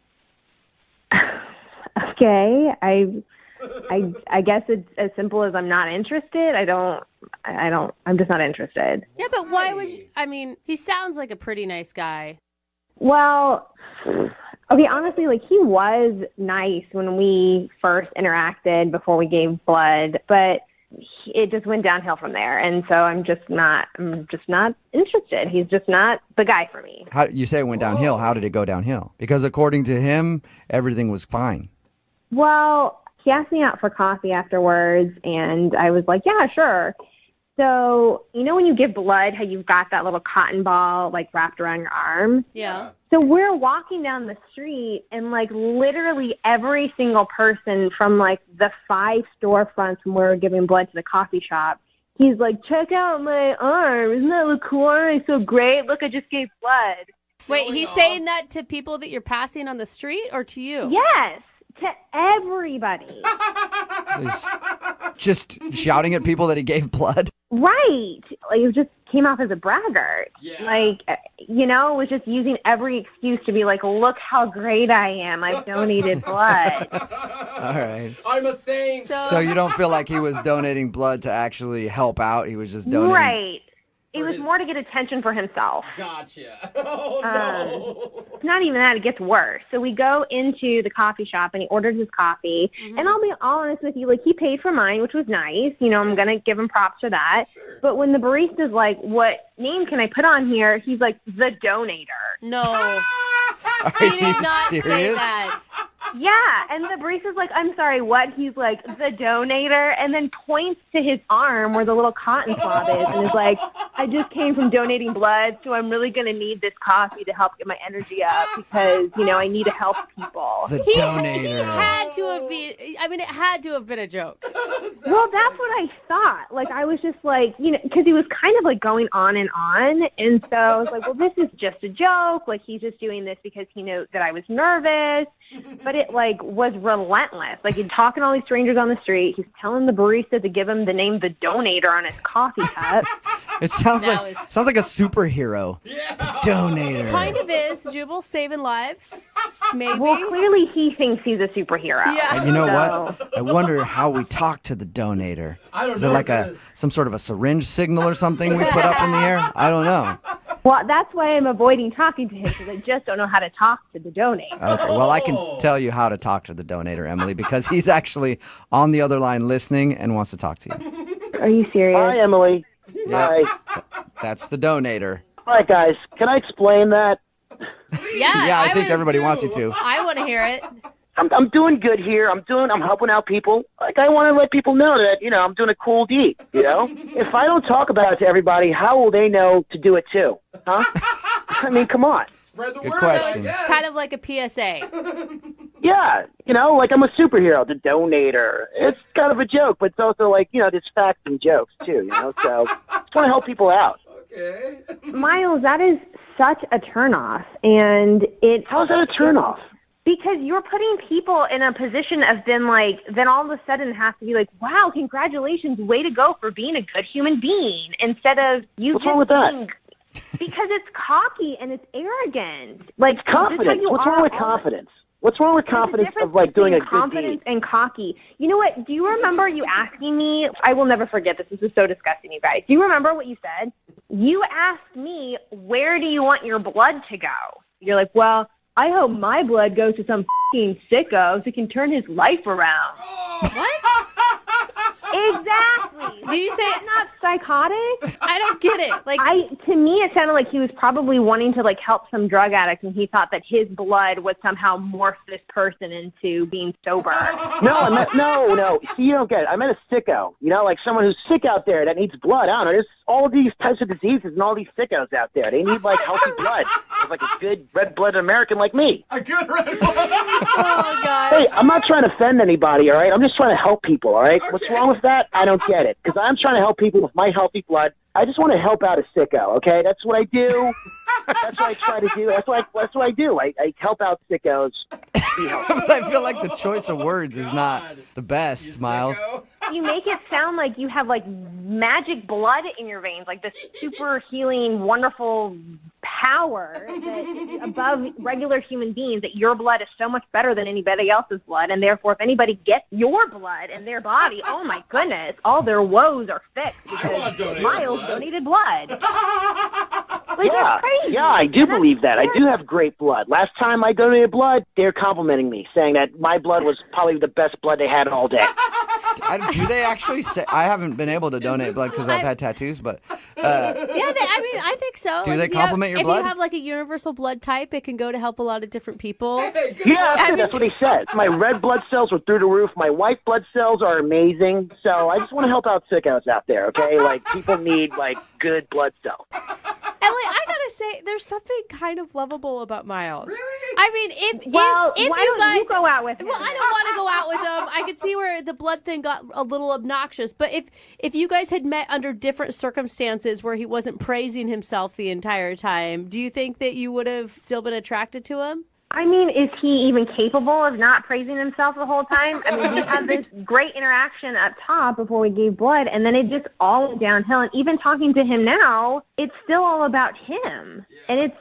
Okay, I guess it's as simple as I'm not interested. I'm just not interested. Yeah, but why would you? I mean, he sounds like a pretty nice guy. Well, okay, honestly, like he was nice when we first interacted before we gave blood, but it just went downhill from there. And so I'm just not interested. He's just not the guy for me. How you say it went downhill? How did it go downhill? Because according to him, everything was fine. Well, he asked me out for coffee afterwards, and I was like, yeah, sure. So, you know when you give blood, how you've got that little cotton ball, like, wrapped around your arm? Yeah. So we're walking down the street, and, like, literally every single person from, like, the 5 storefronts when we were giving blood to the coffee shop, he's like, check out my arm. Isn't that look cool? It's so great. Look, I just gave blood. Wait, he's saying that to people that you're passing on the street or to you? Yes. To everybody. He's just shouting at people that he gave blood. Right. Like, it just came off as a braggart. Yeah. Like, was just using every excuse to be like, look how great I am. I've donated blood. All right. I'm a saint. So you don't feel like he was donating blood to actually help out? He was just donating. Right. It was more to get attention for himself. Gotcha. Oh, no. It's not even that. It gets worse. So we go into the coffee shop, and he ordered his coffee. Mm-hmm. And I'll be honest with you, like, he paid for mine, which was nice. I'm going to give him props for that. Sure. But when the barista's like, what name can I put on here? He's like, the donator. No. He did not serious? say that. Yeah, and the barista's like, I'm sorry, what? He's like, the donator, and then points to his arm where the little cotton swab is, and is like, I just came from donating blood, so I'm really going to need this coffee to help get my energy up because, I need to help people. The donator. It had to have been a joke. Well, that's what I thought. Like, I was just like, because he was kind of like going on, and so I was like, well, this is just a joke. Like, he's just doing this because he knew that I was nervous. But it, like, was relentless. Like, he's talking to all these strangers on the street. He's telling the barista to give him the name The Donator on his coffee cup. It sounds like a superhero. Yeah. The Donator. Kind of is. Jubal saving lives, maybe. Well, clearly he thinks he's a superhero. Yeah. And you know what? I wonder how we talk to the donator. I don't Is know. it like some sort of a syringe signal or something we put up in the air? I don't know. Well, that's why I'm avoiding talking to him, because I just don't know how to talk to the donator. Okay, well, I can tell you how to talk to the donator, Emily, because he's actually on the other line listening and wants to talk to you. Are you serious? Hi, Emily. Yeah, Hi. that's the donator. All right, guys. Can I explain that? Yeah, I think everybody wants you to. I want to hear it. I'm doing good here. I'm helping out people. Like, I want to let people know that, I'm doing a cool deed, If I don't talk about it to everybody, how will they know to do it too? Huh? I mean, come on. Spread the Good word. question. So it's kind of like a PSA. Yeah, like I'm a superhero, the donator. It's kind of a joke, but it's also like, there's facts and jokes too, So I just want to help people out. Okay. Miles, that is such a turnoff, and How's that a turnoff? Because you're putting people in a position of then all of a sudden have to be like, wow, congratulations, way to go for being a good human being, instead of you What's just wrong with that? being, because it's cocky and it's arrogant. Like, It's confidence. What's wrong with confidence? What's wrong with confidence of doing a good confidence deed? and cocky. You know what? Do you remember you asking me? I will never forget this. This is so disgusting, you guys. Do you remember what you said? You asked me, where do you want your blood to go? You're like, well, I hope my blood goes to some f***ing sicko so he can turn his life around. What? Exactly. Do you say That's not psychotic? I don't get it. To me, it sounded like he was probably wanting to help some drug addict, and he thought that his blood would somehow morph this person into being sober. No. See, you don't get it. I meant a sicko. Like someone who's sick out there that needs blood. I don't know. There's all these types of diseases and all these sickos out there. They need healthy blood. There's a good red-blooded American like me. A good red blood. Oh, God. Hey, I'm not trying to offend anybody, all right? I'm just trying to help people, all right? Okay. What's wrong with that? I don't get it. Because I'm trying to help people with my healthy blood. I just want to help out a sicko, okay? That's what I do. That's what I try to do. That's what I do. I help out sickos. Be healthy. I feel like the choice of words is not the best, Miles. You make it sound like you have magic blood in your veins, like this super healing, wonderful power that is above regular human beings, that your blood is so much better than anybody else's blood, and therefore if anybody gets your blood in their body, oh my goodness, all their woes are fixed because Miles donated blood. That's crazy. Yeah, I do believe that. I do have great blood. Last time I donated blood, they're complimenting me, saying that my blood was probably the best blood they had all day. Do they actually say? I haven't been able to donate blood because I've had tattoos, but I think so. Do they compliment your blood? If you have a universal blood type, it can go to help a lot of different people. That's what he said. My red blood cells were through the roof. My white blood cells are amazing. So I just want to help out sickos out there, okay? People need good blood cells. Emily, I gotta say, there's something kind of lovable about Miles. Really? I mean, if why you don't guys you go out with him? Well, I don't want to go out with him. I could see where the blood thing got a little obnoxious. But if you guys had met under different circumstances where he wasn't praising himself the entire time, do you think that you would have still been attracted to him? I mean, is he even capable of not praising himself the whole time? I mean, we had this great interaction up top before we gave blood, and then it just all went downhill. And even talking to him now, it's still all about him. And it's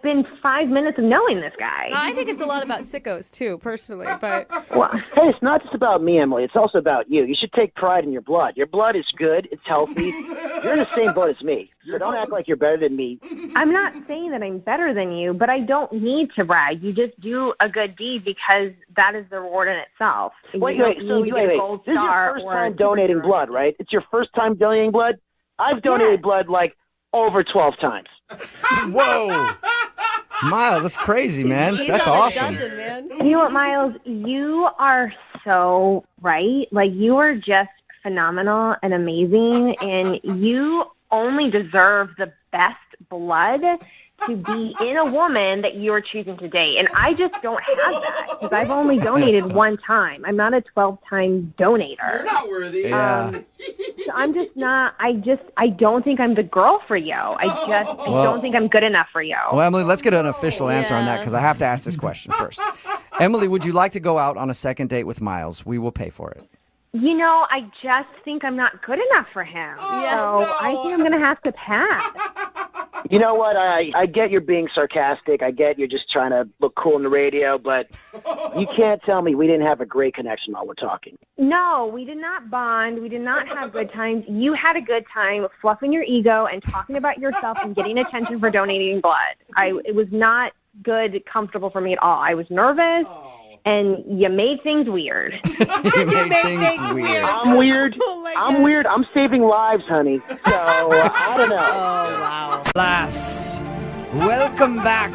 been 5 minutes of knowing this guy. I think it's a lot about sickos too, personally. But Hey, it's not just about me, Emily. It's also about you. You should take pride in your blood. Your blood is good. It's healthy. You're in the same boat as me. So don't act like you're better than me. I'm not saying that I'm better than you, but I don't need to brag. You just do a good deed because that is the reward in itself. Wait. This is your first time donating blood, right? It's your first time donating blood? I've donated blood over 12 times. Whoa. Miles, that's crazy, man. That's awesome. You know what, Miles? You are so right. You are just phenomenal and amazing, and you only deserve the best blood to be in a woman that you're choosing to date. And I just don't have that because I've only donated one time. I'm not a 12-time donator. You're not worthy. So I'm just not, I don't think I'm the girl for you. I don't think I'm good enough for you. Well, Emily, let's get an official answer on that because I have to ask this question first. Emily, would you like to go out on a second date with Miles? We will pay for it. I just think I'm not good enough for him. So I think I'm going to have to pass. You know what? I get you're being sarcastic. I get you're just trying to look cool in the radio, but you can't tell me we didn't have a great connection while we're talking. No, we did not bond. We did not have good times. You had a good time fluffing your ego and talking about yourself and getting attention for donating blood. It was not good, comfortable for me at all. I was nervous. And you made things weird. You made things weird. I'm weird. I'm weird. I'm saving lives, honey. So, I don't know. Oh, wow. Lass, welcome back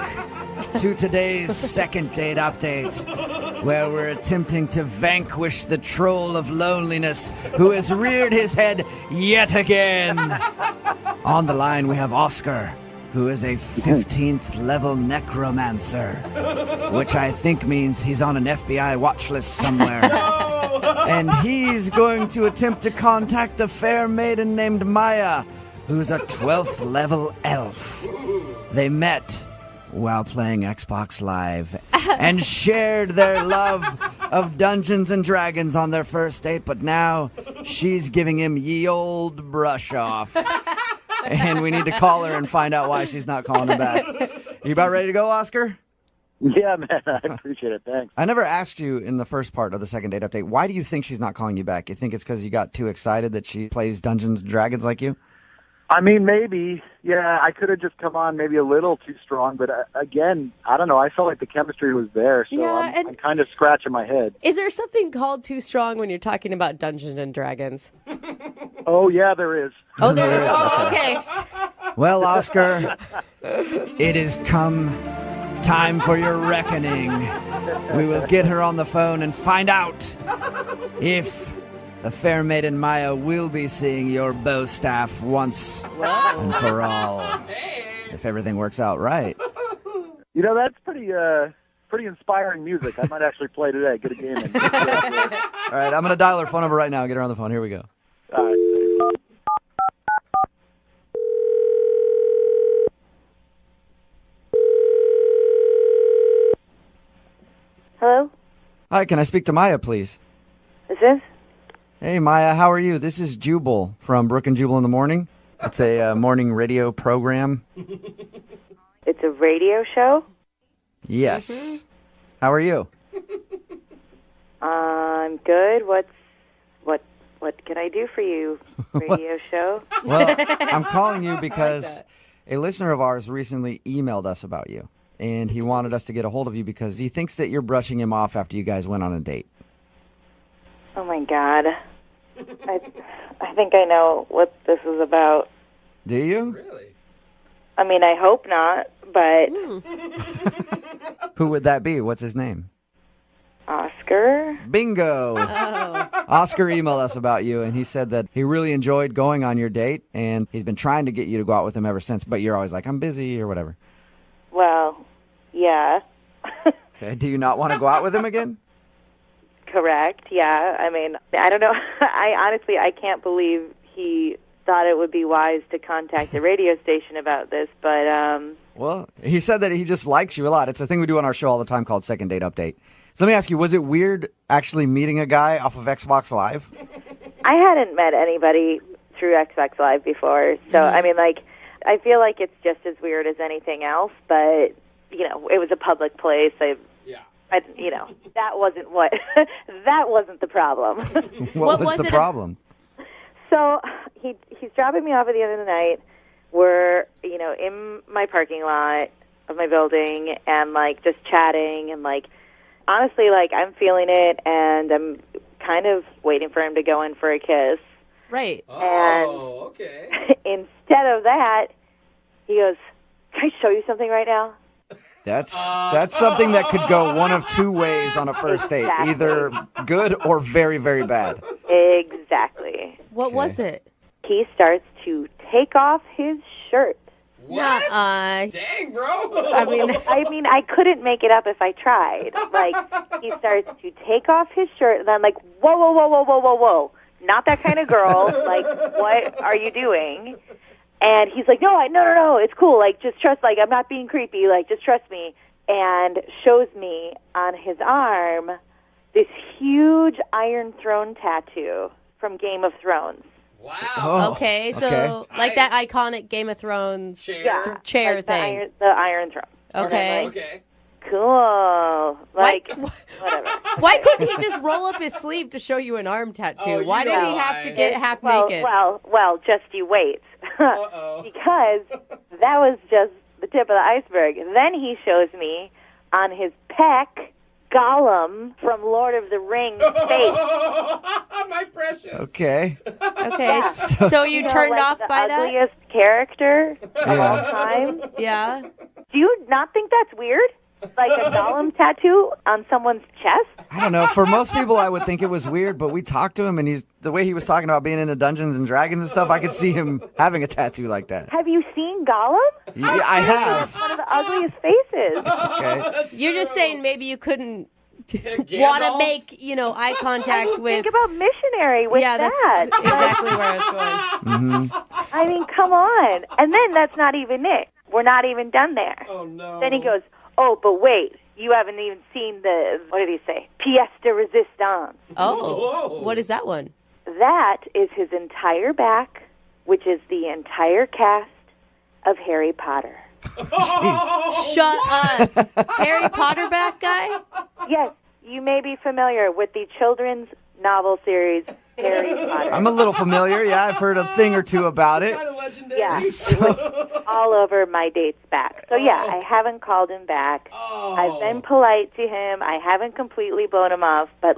to today's second date update, where we're attempting to vanquish the troll of loneliness who has reared his head yet again. On the line, we have Oscar, who is a 15th level necromancer, which I think means he's on an FBI watch list somewhere. And he's going to attempt to contact a fair maiden named Maya, who's a 12th level elf. They met while playing Xbox Live and shared their love of Dungeons and Dragons on their first date, but now she's giving him ye old brush off. And we need to call her and find out why she's not calling him back. You about ready to go, Oscar? Yeah, man. I appreciate it. Thanks. I never asked you in the first part of the second date update, why do you think she's not calling you back? You think it's because you got too excited that she plays Dungeons and Dragons like you? I mean, maybe. Yeah, I could have just come on maybe a little too strong. But again, I don't know. I felt like the chemistry was there. So I'm kind of scratching my head. Is there something called too strong when you're talking about Dungeons and Dragons? Oh, yeah, there is. Oh, there is. Oh, okay. Well, Oscar, it has come time for your reckoning. We will get her on the phone and find out if the fair maiden Maya will be seeing your bow staff once and for all. If everything works out right. You know, that's pretty inspiring music. I might actually play today. Get a game in. All right, I'm going to dial her phone number right now. Get her on the phone. Here we go. All right. Hello? Hi, can I speak to Maya, please? Is this? Hey, Maya, how are you? This is Jubal from Brooke and Jubal in the Morning. It's a morning radio program. It's a radio show? Yes. Mm-hmm. How are you? I'm good. What can I do for you, radio show? Well, I'm calling you because a listener of ours recently emailed us about you, and he wanted us to get a hold of you because he thinks that you're brushing him off after you guys went on a date. Oh, my God. I think I know what this is about. Do you? Really? I mean, I hope not, but... Who would that be? What's his name? Oscar? Bingo! Oh. Oscar emailed us about you, and he said that he really enjoyed going on your date, and he's been trying to get you to go out with him ever since, but you're always like, I'm busy, or whatever. Well, yeah. Okay, do you not want to go out with him again? Correct, yeah. I mean, I don't know. I can't believe he thought it would be wise to contact the radio station about this, but... Well, he said that he just likes you a lot. It's a thing we do on our show all the time called Second Date Update. So let me ask you, was it weird actually meeting a guy off of Xbox Live? I hadn't met anybody through Xbox Live before, so, I mean, like, I feel like it's just as weird as anything else, but, you know, it was a public place. You know, that wasn't that wasn't the problem. What was the problem? So he's dropping me off at the end of the night. We're, you know, in my parking lot of my building and, like, just chatting and, like, honestly, like, I'm feeling it and I'm kind of waiting for him to go in for a kiss. Right. Oh, okay. Instead of that, he goes, "Can I show you something right now?" That's something that could go one of two ways on a first date, either good or very, very bad. Exactly. What was it? He starts to take off his shirt. What? Dang, bro. I mean, I couldn't make it up if I tried. Like, he starts to take off his shirt, and I'm like, whoa, whoa, whoa, whoa, whoa, whoa, whoa. Not that kind of girl. Like, what are you doing? And he's like, no, it's cool. Like, just trust, like, I'm not being creepy. Like, just trust me. And shows me on his arm this huge Iron Throne tattoo from Game of Thrones. Oh, Okay, so okay. like that iconic Game of Thrones chair like thing. The Iron Throne. Okay. Okay. Cool. Like, whatever. Why couldn't he just roll up his sleeve to show you an arm tattoo? Why did he have to get half naked? Well, just you wait. Because that was just the tip of the iceberg. Then he shows me on his pec Gollum from Lord of the Rings face. My precious. Okay. Okay, so you turned like off the by that? ugliest character of all time. Yeah. Do you not think that's weird? Like a Gollum tattoo on someone's chest? I don't know. For most people, I would think it was weird, but we talked to him, and the way he was talking about being into Dungeons and Dragons and stuff, I could see him having a tattoo like that. Have you seen Gollum? Yeah, I have. One of the ugliest faces. Okay. You're just saying maybe you couldn't want to make, eye contact with... Think about missionary with that. That's exactly where I was going. I mean, come on. And then that's not even it. We're not even done there. Oh, no. Then he goes, oh, but wait. You haven't even seen what did he say? Pièce de résistance. Oh, what is that one? That is his entire back, which is the entire cast of Harry Potter. Shut up. Harry Potter back guy? Yes, you may be familiar with the children's novel series Harry Potter. I'm a little familiar. Yeah, I've heard a thing or two about it. Yeah, it was all over my date's back. So yeah, I haven't called him back. I've been polite to him. I haven't completely blown him off, but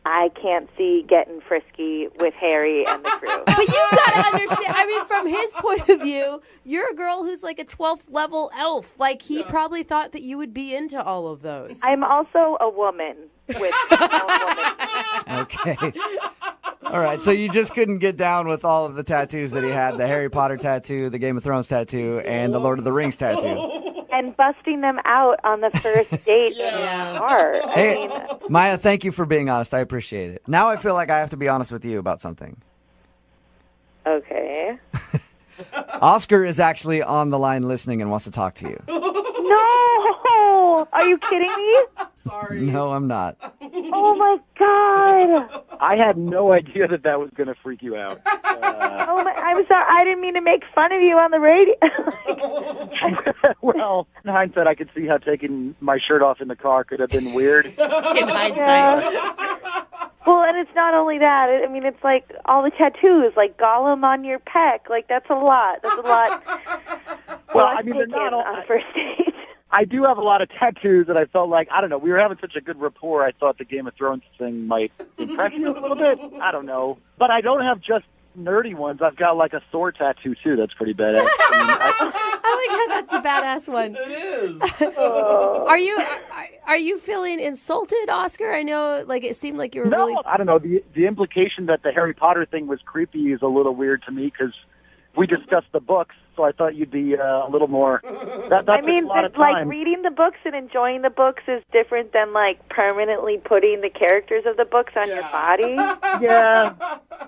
I can't see getting frisky with Harry and the crew. But you gotta understand, I mean, from his point of view, you're a girl who's like a 12th level elf. Like, he probably thought that you would be into all of those. I'm also a woman with Okay. All right, so you just couldn't get down with all of the tattoos that he had, the Harry Potter tattoo, the Game of Thrones tattoo, and the Lord of the Rings tattoo. And busting them out on the first date in the car. Hey, Maya, thank you for being honest. I appreciate it. Now I feel like I have to be honest with you about something. Okay. Oscar is actually on the line listening and wants to talk to you. No! Are you kidding me? Sorry. No, I'm not. Oh, my God. I had no idea that was going to freak you out. I'm sorry. I didn't mean to make fun of you on the radio. Well, in hindsight, I could see how taking my shirt off in the car could have been weird. In hindsight. Well, and it's not only that. I mean, it's like all the tattoos, like Gollum on your pec. Like, that's a lot. That's a lot. Well, I mean, they're not all... on first date. I do have a lot of tattoos, and I felt like, I don't know, we were having such a good rapport, I thought the Game of Thrones thing might impress you a little bit. I don't know. But I don't have just nerdy ones. I've got like a Thor tattoo, too. That's pretty badass. I like how that's a badass one. It is. Are you feeling insulted, Oscar? I know, like, it seemed like you were really... I don't know. The implication that the Harry Potter thing was creepy is a little weird to me, because we discussed the books, so I thought you'd be a little more... That's I mean, a lot of like, time. reading the books and enjoying the books is different than, like, permanently putting the characters of the books on your body. Yeah.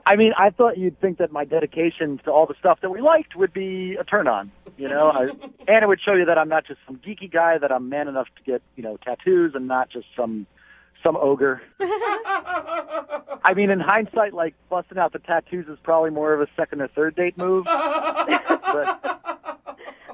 I mean, I thought you'd think that my dedication to all the stuff that we liked would be a turn-on, you know? And it would show you that I'm not just some geeky guy, that I'm man enough to get, tattoos and not just some ogre. I mean, in hindsight, like, busting out the tattoos is probably more of a second or third date move. But...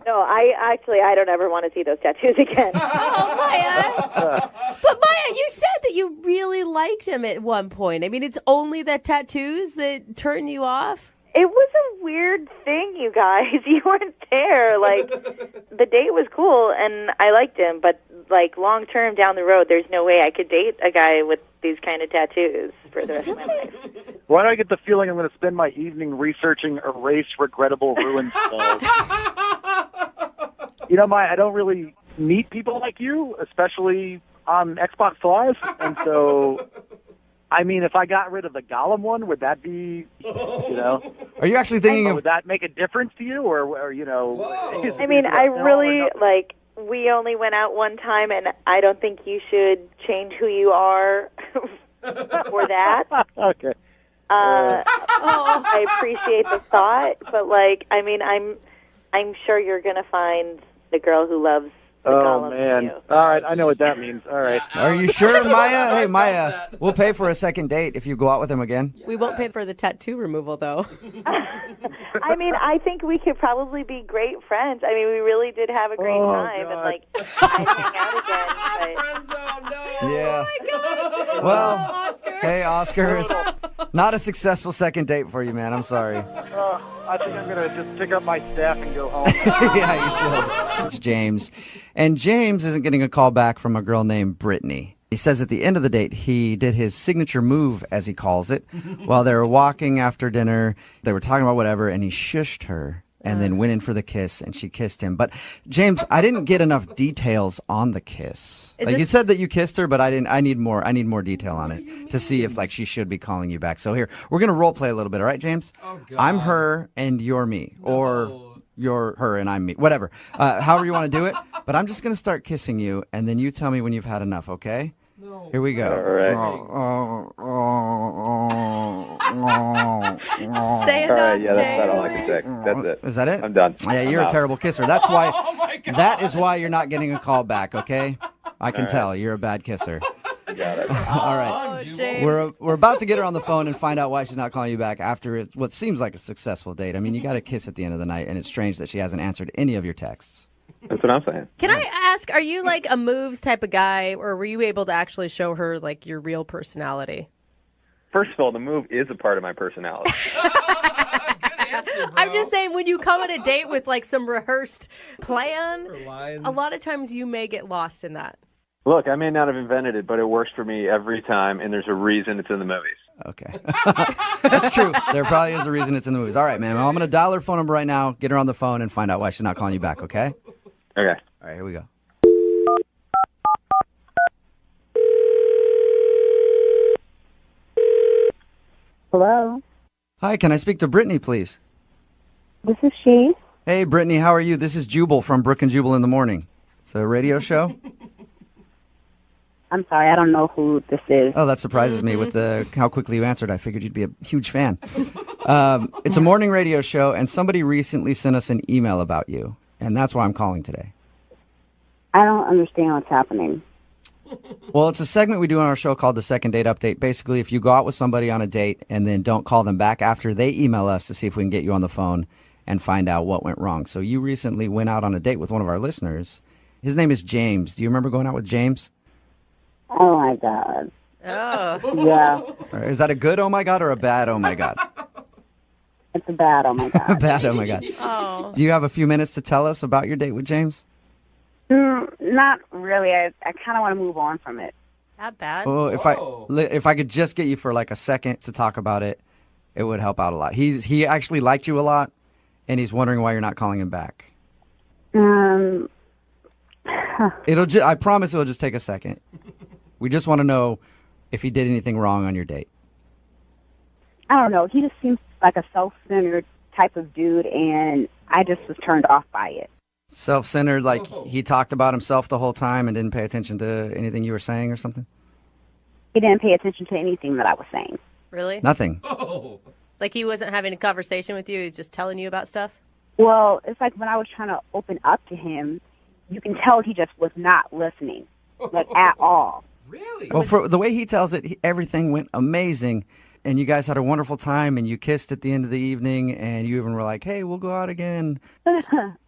No, I don't ever want to see those tattoos again. Oh, Maya. But Maya, you said that you really liked him at one point. I mean, it's only the tattoos that turn you off? It was a weird thing, you guys. You weren't there. Like, the date was cool, and I liked him, but, like, long-term down the road, there's no way I could date a guy with these kind of tattoos for the rest of my life. Why do I get the feeling I'm going to spend my evening researching erase regrettable ruined spells? Maya, I don't really meet people like you, especially on Xbox Live, and so... I mean, if I got rid of the Gollum one, would that be, Are you actually thinking of... Would that make a difference to you, or I mean, I really, like, we only went out one time, and I don't think you should change who you are for that. Okay. I appreciate the thought, but, like, I mean, I'm sure you're going to find the girl who loves Oh, man. All right, I know what that means. All right. Are you sure, Maya? Hey, Maya, we'll pay for a second date if you go out with him again. We won't pay for the tattoo removal, though. I mean, I think we could probably be great friends. I mean, we really did have a great time, and like I'd hang out again. But... Yeah. Oh, my God. Well, Oscar. hey, Oscar, it's not a successful second date for you, man. I'm sorry. I think I'm going to just pick up my staff and go home. Yeah, you should. It's James. And James isn't getting a call back from a girl named Brittany. He says at the end of the date, he did his signature move, as he calls it. While they were walking after dinner, they were talking about whatever, and he shushed her and then went in for the kiss, and she kissed him. But, James, I didn't get enough details on the kiss. You said that you kissed her, but I need more detail on it to see if, like, she should be calling you back. So here, we're going to role play a little bit, all right, James? Oh, God. I'm her and you're me. No. Or you're her and I'm me. Whatever. However you want to do it. But I'm just going to start kissing you, and then you tell me when you've had enough, okay? No. Here we go. Say enough, All right, yeah, James. that's all I can say. That's it. Is that it? I'm done. Yeah, you're I'm a out. terrible kisser. That's why. That is why you're not getting a call back. Okay, I can tell you're a bad kisser. Got it. All right, we're about to get her on the phone and find out why she's not calling you back after what seems like a successful date. I mean, you got a kiss at the end of the night, and it's strange that she hasn't answered any of your texts. That's what I'm saying. Can I ask, are you like a moves type of guy, or were you able to actually show her like your real personality? First of all, the move is a part of my personality. I'm just saying, when you come on a date with like some rehearsed plan, a lot of times you may get lost in that. Look, I may not have invented it, but it works for me every time, and there's a reason it's in the movies. Okay. That's true. There probably is a reason it's in the movies. All right, man. Well, I'm going to dial her phone number right now, get her on the phone, and find out why she's not calling you back, okay? Okay. All right, here we go. Hello? Hi, can I speak to Brittany, please? This is she. Hey, Brittany, how are you? This is Jubal from Brooke and Jubal in the Morning. It's a radio show. I'm sorry, I don't know who this is. Oh, that surprises me with how quickly you answered. I figured you'd be a huge fan. It's a morning radio show, and somebody recently sent us an email about you, and that's why I'm calling today. I don't understand what's happening. Well, it's a segment we do on our show called the Second Date Update. Basically, if you go out with somebody on a date and then don't call them back after they email us to see if we can get you on the phone and find out what went wrong. So you recently went out on a date with one of our listeners. His name is James. Do you remember going out with James? Oh, my God. Oh. Yeah. Is that a good oh my God or a bad oh my God? It's a bad oh, my God. Bad oh my God. Oh. Do you have a few minutes to tell us about your date with James? Not really. I kind of want to move on from it. That bad? Well, if I could just get you for like a second to talk about it, it would help out a lot. He actually liked you a lot, and he's wondering why you're not calling him back. I promise it'll just take a second. We just want to know if he did anything wrong on your date. I don't know. He just seems like a self-centered type of dude, and I just was turned off by it. Self-centered, like he talked about himself the whole time and didn't pay attention to anything you were saying or something? He didn't pay attention to anything that I was saying. Really? Nothing. Like he wasn't having a conversation with you, he's just telling you about stuff? Well, it's like when I was trying to open up to him, you can tell he just was not listening, like at all. Really? Well, for the way he tells it, everything went amazing, and you guys had a wonderful time, and you kissed at the end of the evening, and you even were like, hey, we'll go out again.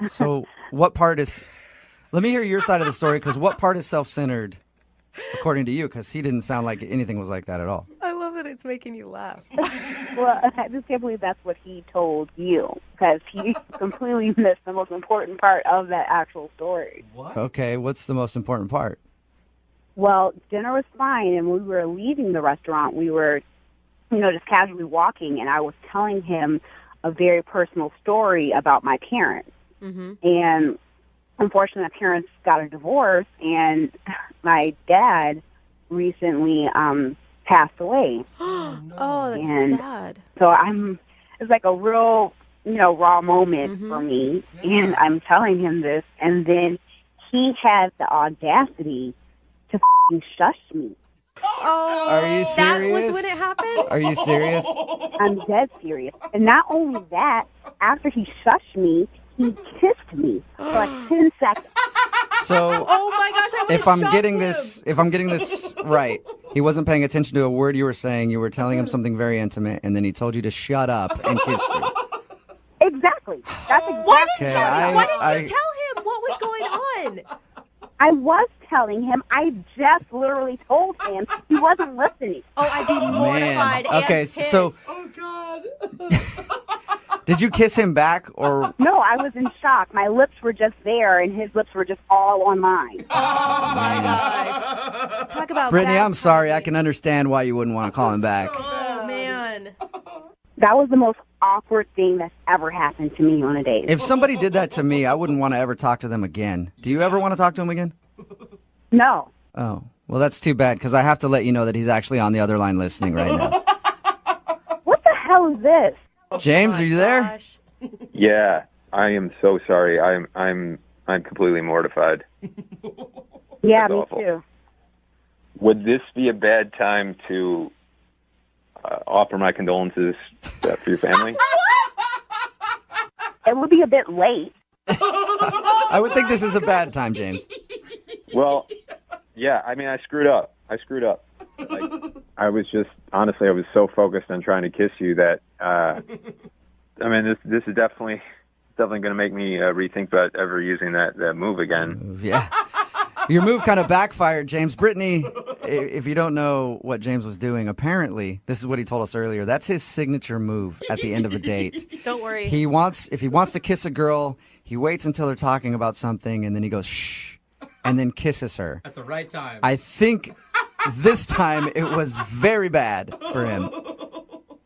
So what part is... Let me hear your side of the story, because what part is self-centered, according to you? Because he didn't sound like anything was like that at all. I love that it's making you laugh. Well, I just can't believe that's what he told you, because he completely missed the most important part of that actual story. What? Okay, what's the most important part? Well, dinner was fine, and when we were leaving the restaurant, we were, just casually walking, and I was telling him a very personal story about my parents. Mm-hmm. And unfortunately, my parents got a divorce, and my dad recently passed away. Oh, that's and sad. So it's like a real, raw moment for me, and I'm telling him this, and then he has the audacity to shush me. Oh, Are you serious? That was when it happened? Are you serious? I'm dead serious. And not only that, after he shushed me, he kissed me for like 10 seconds. So Oh my gosh, I if I'm getting this right, he wasn't paying attention to a word you were saying. You were telling him something very intimate, and then he told you to shut up and kiss you. Exactly. That's exactly. Why didn't Okay, you tell him what was going on? I was telling him. I just literally told him. He wasn't listening. Oh, I'd be mortified. And Okay, pissed. so did you kiss him back or? No, I was in shock. My lips were just there, and his lips were just all on mine. Oh my gosh! Talk about Brittany, bad I'm sorry. I timing. can understand why you wouldn't want to call him back. Oh man. That was the most awkward thing that's ever happened to me on a date. If somebody did that to me, I wouldn't want to ever talk to them again. Do you ever want to talk to him again? No. Oh, well, that's too bad because I have to let you know that he's actually on the other line listening right now. What the hell is this? James, are you there? Yeah, I am so sorry. I'm completely mortified. Yeah, That's me awful. too. Would this be a bad time to offer my condolences for your family? It would be a bit late. I would think this is a bad time, James. Well, yeah, I mean, I screwed up. Like, I was so focused on trying to kiss you that, I mean, this is definitely going to make me rethink about ever using that move again. Yeah. Your move kind of backfired, James. Brittany, if you don't know what James was doing, apparently, this is what he told us earlier, that's his signature move at the end of a date. Don't worry. If he wants to kiss a girl, he waits until they're talking about something, and then he goes, shh, and then kisses her. At the right time. I think this time it was very bad for him.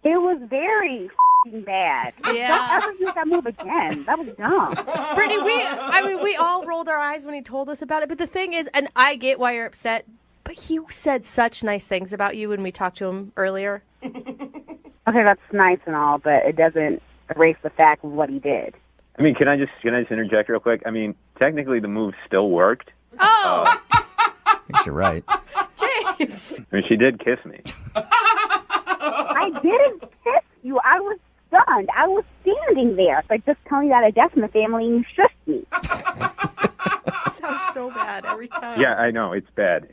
It was very f***ing bad. Yeah. Don't ever use that move again. That was dumb. Brittany, we all rolled our eyes when he told us about it. But the thing is, and I get why you're upset, but he said such nice things about you when we talked to him earlier. Okay, that's nice and all, but it doesn't erase the fact of what he did. I mean, can I just interject real quick? I mean, technically the move still worked. Oh! I think you're right. James! I mean, she did kiss me. I didn't kiss you. I was stunned. I was standing there. It's like just telling you that I death in the family and you shushed me. Sounds so bad every time. Yeah, I know it's bad.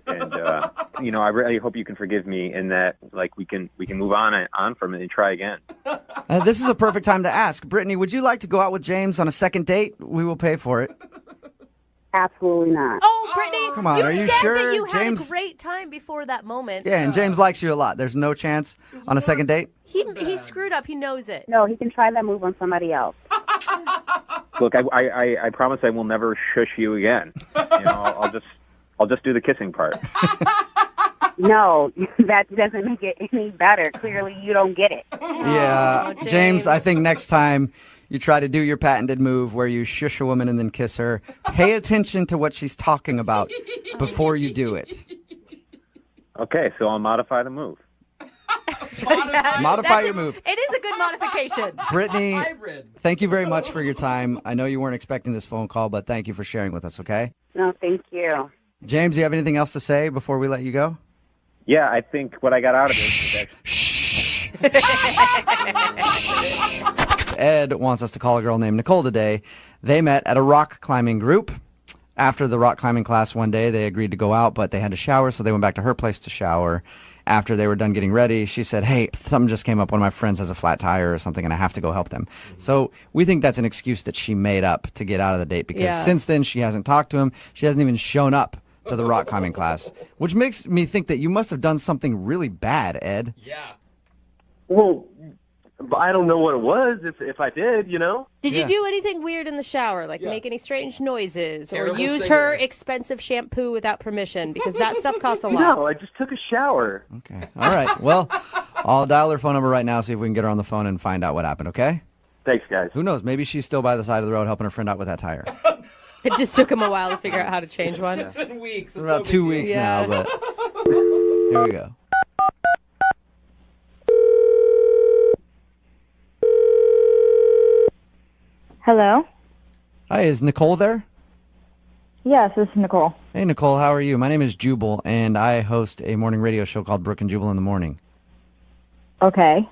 And I really hope you can forgive me in that, like, we can move on from it and try again. This is a perfect time to ask. Brittany, would you like to go out with James on a second date? We will pay for it. Absolutely not. Oh, Brittany, Come on, you are you said sure, that you had James? a great time before that moment. Yeah, and James likes you a lot. There's no chance on a second date? He screwed up. He knows it. No, he can try that move on somebody else. Look, I promise I will never shush you again. I'll just do the kissing part. No, that doesn't make it any better. Clearly, you don't get it. Yeah, James, I think next time you try to do your patented move where you shush a woman and then kiss her, pay attention to what she's talking about before you do it. Okay, so I'll modify the move. Modify your move. It is a good modification. Brittany, thank you very much for your time. I know you weren't expecting this phone call, but thank you for sharing with us, okay? No, thank you. James, do you have anything else to say before we let you go? Yeah, I think what I got out of it is Ed wants us to call a girl named Nicole today. They met at a rock climbing group. After the rock climbing class one day, they agreed to go out, but they had to shower, so they went back to her place to shower. After they were done getting ready, she said, hey, something just came up. One of my friends has a flat tire or something, and I have to go help them. So we think that's an excuse that she made up to get out of the date because since then she hasn't talked to him. She hasn't even shown up to the rock climbing class, which makes me think that you must have done something really bad, Ed. Yeah. Well, I don't know what it was if I did, you know? Did you do anything weird in the shower, like make any strange noises Terrible or use singer. her expensive shampoo without permission? Because that stuff costs a lot. No, I just took a shower. Okay. All right. Well, I'll dial her phone number right now, see if we can get her on the phone and find out what happened, okay? Thanks, guys. Who knows? Maybe she's still by the side of the road helping her friend out with that tire. It just took him a while to figure out how to change one. It's been weeks. It's about 2 weeks now, but here we go. Hello? Hi, is Nicole there? Yes, this is Nicole. Hey, Nicole, how are you? My name is Jubal, and I host a morning radio show called Brooke and Jubal in the Morning. Okay.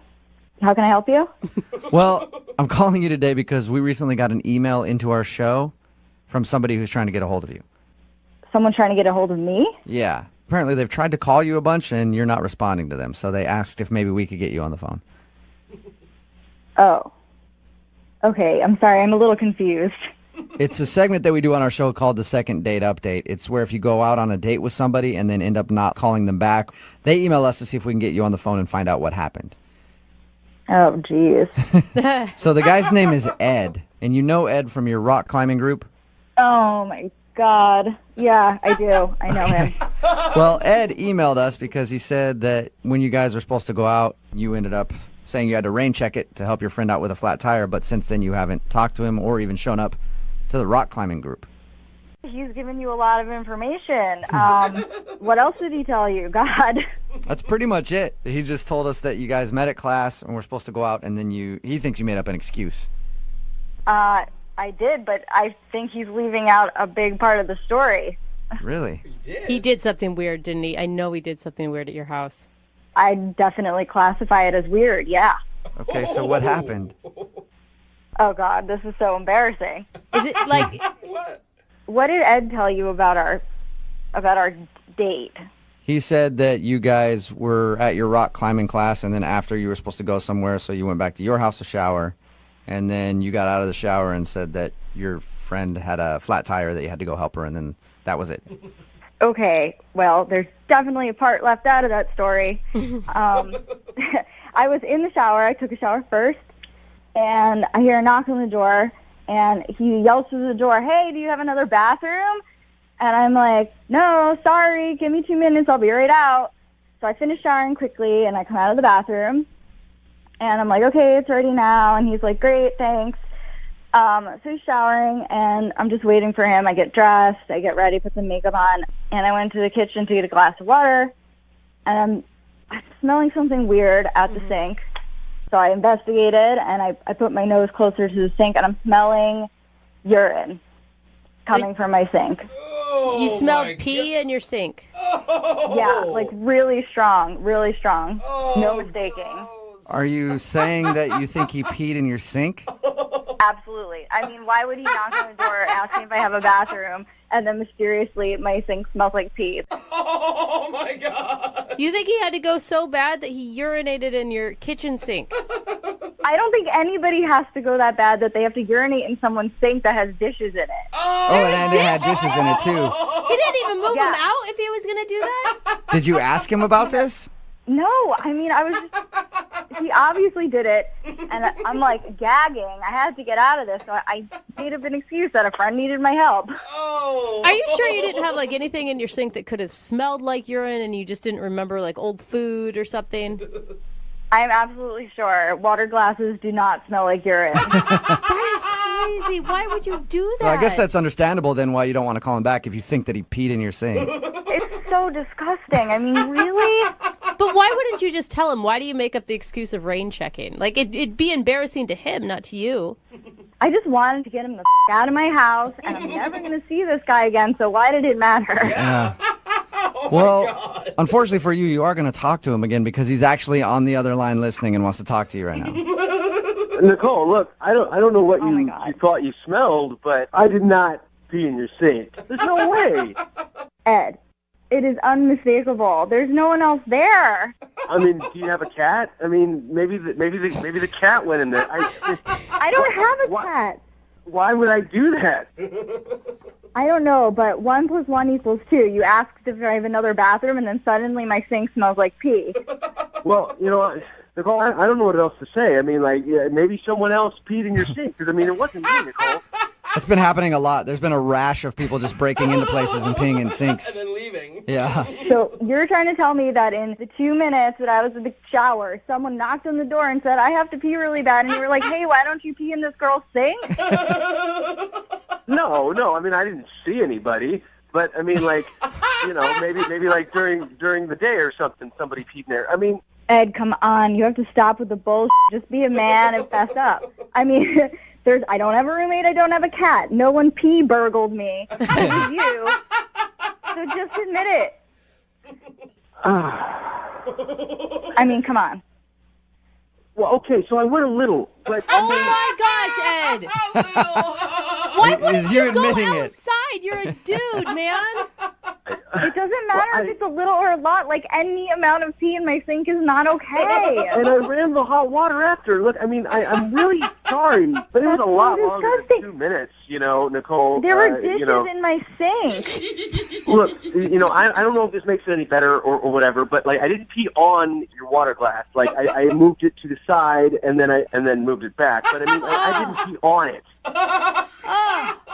How can I help you? Well, I'm calling you today because we recently got an email into our show from somebody who's trying to get a hold of you. Someone trying to get a hold of me? Yeah. Apparently they've tried to call you a bunch and you're not responding to them. So they asked if maybe we could get you on the phone. Oh. Okay, I'm sorry. I'm a little confused. It's a segment that we do on our show called the Second Date Update. It's where if you go out on a date with somebody and then end up not calling them back, they email us to see if we can get you on the phone and find out what happened. Oh, geez. So the guy's name is Ed, and you know Ed from your rock climbing group? Oh, my God. Yeah, I do. I know him. Well, Ed emailed us because he said that when you guys were supposed to go out, you ended up saying you had to rain check it to help your friend out with a flat tire, but since then you haven't talked to him or even shown up to the rock climbing group. He's given you a lot of information. What else did he tell you? God. That's pretty much it. He just told us that you guys met at class and were supposed to go out, and then he thinks you made up an excuse. I did, but I think he's leaving out a big part of the story. Really? He did something weird, didn't he? I know he did something weird at your house. I definitely classify it as weird, yeah. Okay, so what happened? Oh, God, this is so embarrassing. Is it like... What did Ed tell you about our date? He said that you guys were at your rock climbing class, and then after you were supposed to go somewhere, so you went back to your house to shower, and then you got out of the shower and said that your friend had a flat tire that you had to go help her, and then that was it. Okay, well, there's definitely a part left out of that story. I was in the shower. I took a shower first, and I hear a knock on the door, and he yells through the door, "Hey, do you have another bathroom?" And I'm like, "No, sorry, give me 2 minutes, I'll be right out." So I finish showering quickly, and I come out of the bathroom, and I'm like, "Okay, it's ready now." And he's like, "Great, thanks." So he's showering, and I'm just waiting for him. I get dressed, I get ready, put some makeup on, and I went to the kitchen to get a glass of water, and I'm smelling something weird at the sink. So I investigated, and I put my nose closer to the sink, and I'm smelling urine coming from my sink. You smelled pee in your sink. Yeah, like really strong, really strong. No mistaking. Are you saying that you think he peed in your sink? Absolutely. I mean, why would he knock on the door, ask me if I have a bathroom, and then mysteriously my sink smells like pee? Oh, my God. You think he had to go so bad that he urinated in your kitchen sink? I don't think anybody has to go that bad that they have to urinate in someone's sink that has dishes in it. Oh, and it had dishes in it, too. He didn't even move him out if he was going to do that? Did you ask him about this? No, I mean, he obviously did it, and I'm like gagging. I had to get out of this, so I made up an excuse that a friend needed my help. Are you sure you didn't have like anything in your sink that could have smelled like urine and you just didn't remember like old food or something? I'm absolutely sure. Water glasses do not smell like urine. That is crazy. Why would you do that? Well, I guess that's understandable then why you don't want to call him back if you think that he peed in your sink. It's so disgusting. I mean, really? But why wouldn't you just tell him? Why do you make up the excuse of rain checking? Like, it'd be embarrassing to him, not to you. I just wanted to get him the out of my house, and I'm never going to see this guy again, so why did it matter? Yeah. Well, unfortunately for you, you are going to talk to him again because he's actually on the other line listening and wants to talk to you right now. Nicole, look, I don't know what you thought you smelled, but I did not pee in your sink. There's no way. Ed, it is unmistakable. There's no one else there. I mean, do you have a cat? I mean, maybe the cat went in there. I don't have a cat. Why would I do that? I don't know, but 1 + 1 = 2. You asked if I have another bathroom, and then suddenly my sink smells like pee. Well, you know, Nicole, I don't know what else to say. I mean, like, maybe someone else peed in your sink. Because, I mean, it wasn't me, Nicole. It's been happening a lot. There's been a rash of people just breaking into places and peeing in sinks. And then leaving. Yeah. So you're trying to tell me that in the 2 minutes that I was in the shower, someone knocked on the door and said, "I have to pee really bad," and you were like, "Hey, why don't you pee in this girl's sink?" No. I mean, I didn't see anybody. But, I mean, like, you know, maybe like during the day or something, somebody peed in there. I mean... Ed, come on. You have to stop with the bullshit. Just be a man and fess up. I mean... I don't have a roommate, I don't have a cat. No one burgled me. It was you. So just admit it. I mean, come on. Well, okay, so I went a little, but... Oh my gosh, Ed! Why wouldn't you you go admitting it? outside? You're a dude, man. It doesn't matter if it's a little or a lot. Like, any amount of pee in my sink is not okay. And I ran the hot water after. Look, I mean, I'm really sorry, but it was a lot longer than 2 minutes, Nicole. There were dishes in my sink. Look, I don't know if this makes it any better or whatever, but like I didn't pee on your water glass. Like I moved it to the side and then moved it back. But I mean, I didn't pee on it.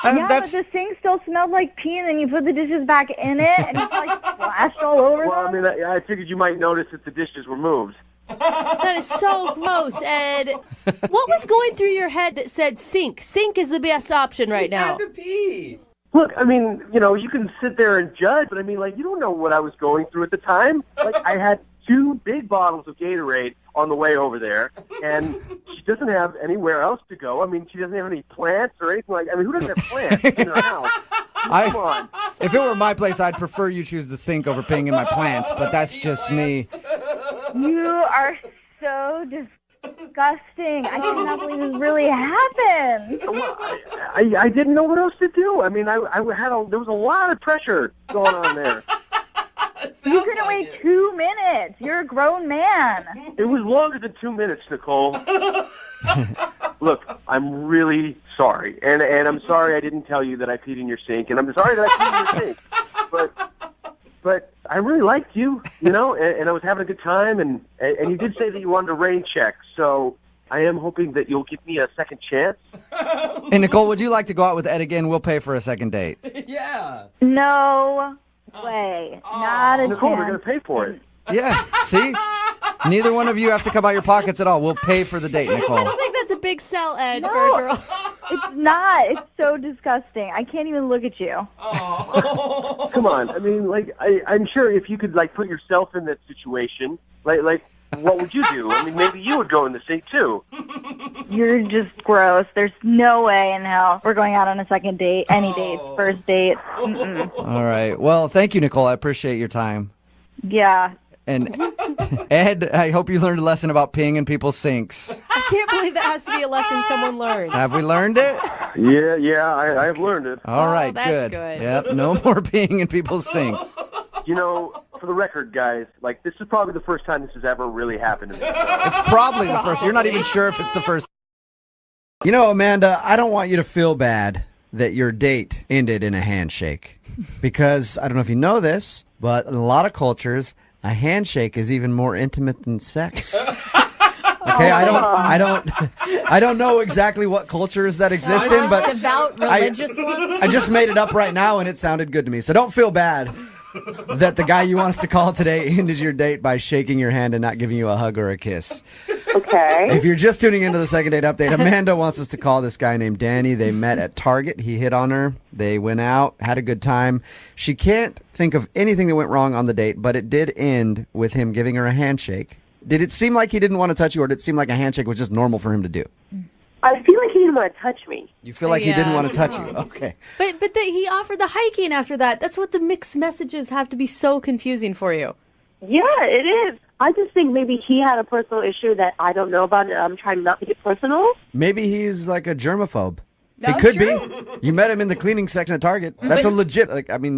But the sink still smelled like pee, and then you put the dishes back in it, and it's like splashed all over Well, them. I mean, I figured you might notice that the dishes were moved. That is so gross, Ed. What was going through your head that said sink? Sink is the best option right now. Had to pee. Look, I mean, you can sit there and judge, but I mean, like, you don't know what I was going through at the time. Like, I had 2 big bottles of Gatorade on the way over there, and she doesn't have anywhere else to go. I mean, she doesn't have any plants or anything like that. I mean, who doesn't have plants in her house? Come on. If it were my place, I'd prefer you choose the sink over peeing in my plants, but that's just me. You are so disgusting. I cannot believe this really happened. Well, I didn't know what else to do. I mean, there was a lot of pressure going on there. You couldn't wait 2 minutes. You're a grown man. It was longer than 2 minutes, Nicole. Look, I'm really sorry. And I'm sorry I didn't tell you that I peed in your sink. And I'm sorry that I peed in your sink. But I really liked you, and I was having a good time. And you did say that you wanted a rain check. So I am hoping that you'll give me a second chance. Hey, Nicole, would you like to go out with Ed again? We'll pay for a second date. Yeah. No way. Not a Nicole, we're chance. going to pay for it. Yeah, see? Neither one of you have to come out your pockets at all. We'll pay for the date, I Nicole. don't think that's a big sell, Ed, for No. a girl. It's not. It's so disgusting. I can't even look at you. Come on. I mean, like, I'm sure if you could, like, put yourself in that situation, like, what would you do? I mean, maybe you would go in the sink, too. You're just gross. There's no way in hell we're going out on a second date, any date, first date. Mm-mm. All right. Well, thank you, Nicole. I appreciate your time. Yeah. And Ed, I hope you learned a lesson about peeing in people's sinks. I can't believe that has to be a lesson someone learns. Have we learned it? Yeah, I have learned it. All right, that's good. good. Yep, no more peeing in people's sinks. For the record, guys, like, this is probably the first time this has ever really happened to me. It's probably the first. You're not even sure if it's the first. Amanda, I don't want you to feel bad that your date ended in a handshake. Because, I don't know if you know this, but in a lot of cultures, a handshake is even more intimate than sex. Okay, I don't know exactly what cultures that exist in, but Devout religious ones? I just made it up right now, and it sounded good to me. So don't feel bad that the guy you want us to call today ended your date by shaking your hand and not giving you a hug or a kiss. Okay. If you're just tuning into the second date update, Amanda wants us to call this guy named Danny. They met at Target. He hit on her. They went out, had a good time. She can't think of anything that went wrong on the date, but it did end with him giving her a handshake. Did it seem like he didn't want to touch you, or did it seem like a handshake was just normal for him to do? I feel like he didn't want to touch me. You feel like he didn't want to touch you. Okay. But he offered the hiking after that. That's what the mixed messages have to be so confusing for you. Yeah, it is. I just think maybe he had a personal issue that I don't know about. I'm trying not to get personal. Maybe he's like a germaphobe. He That's could true. be. You met him in the cleaning section at Target. That's a legit,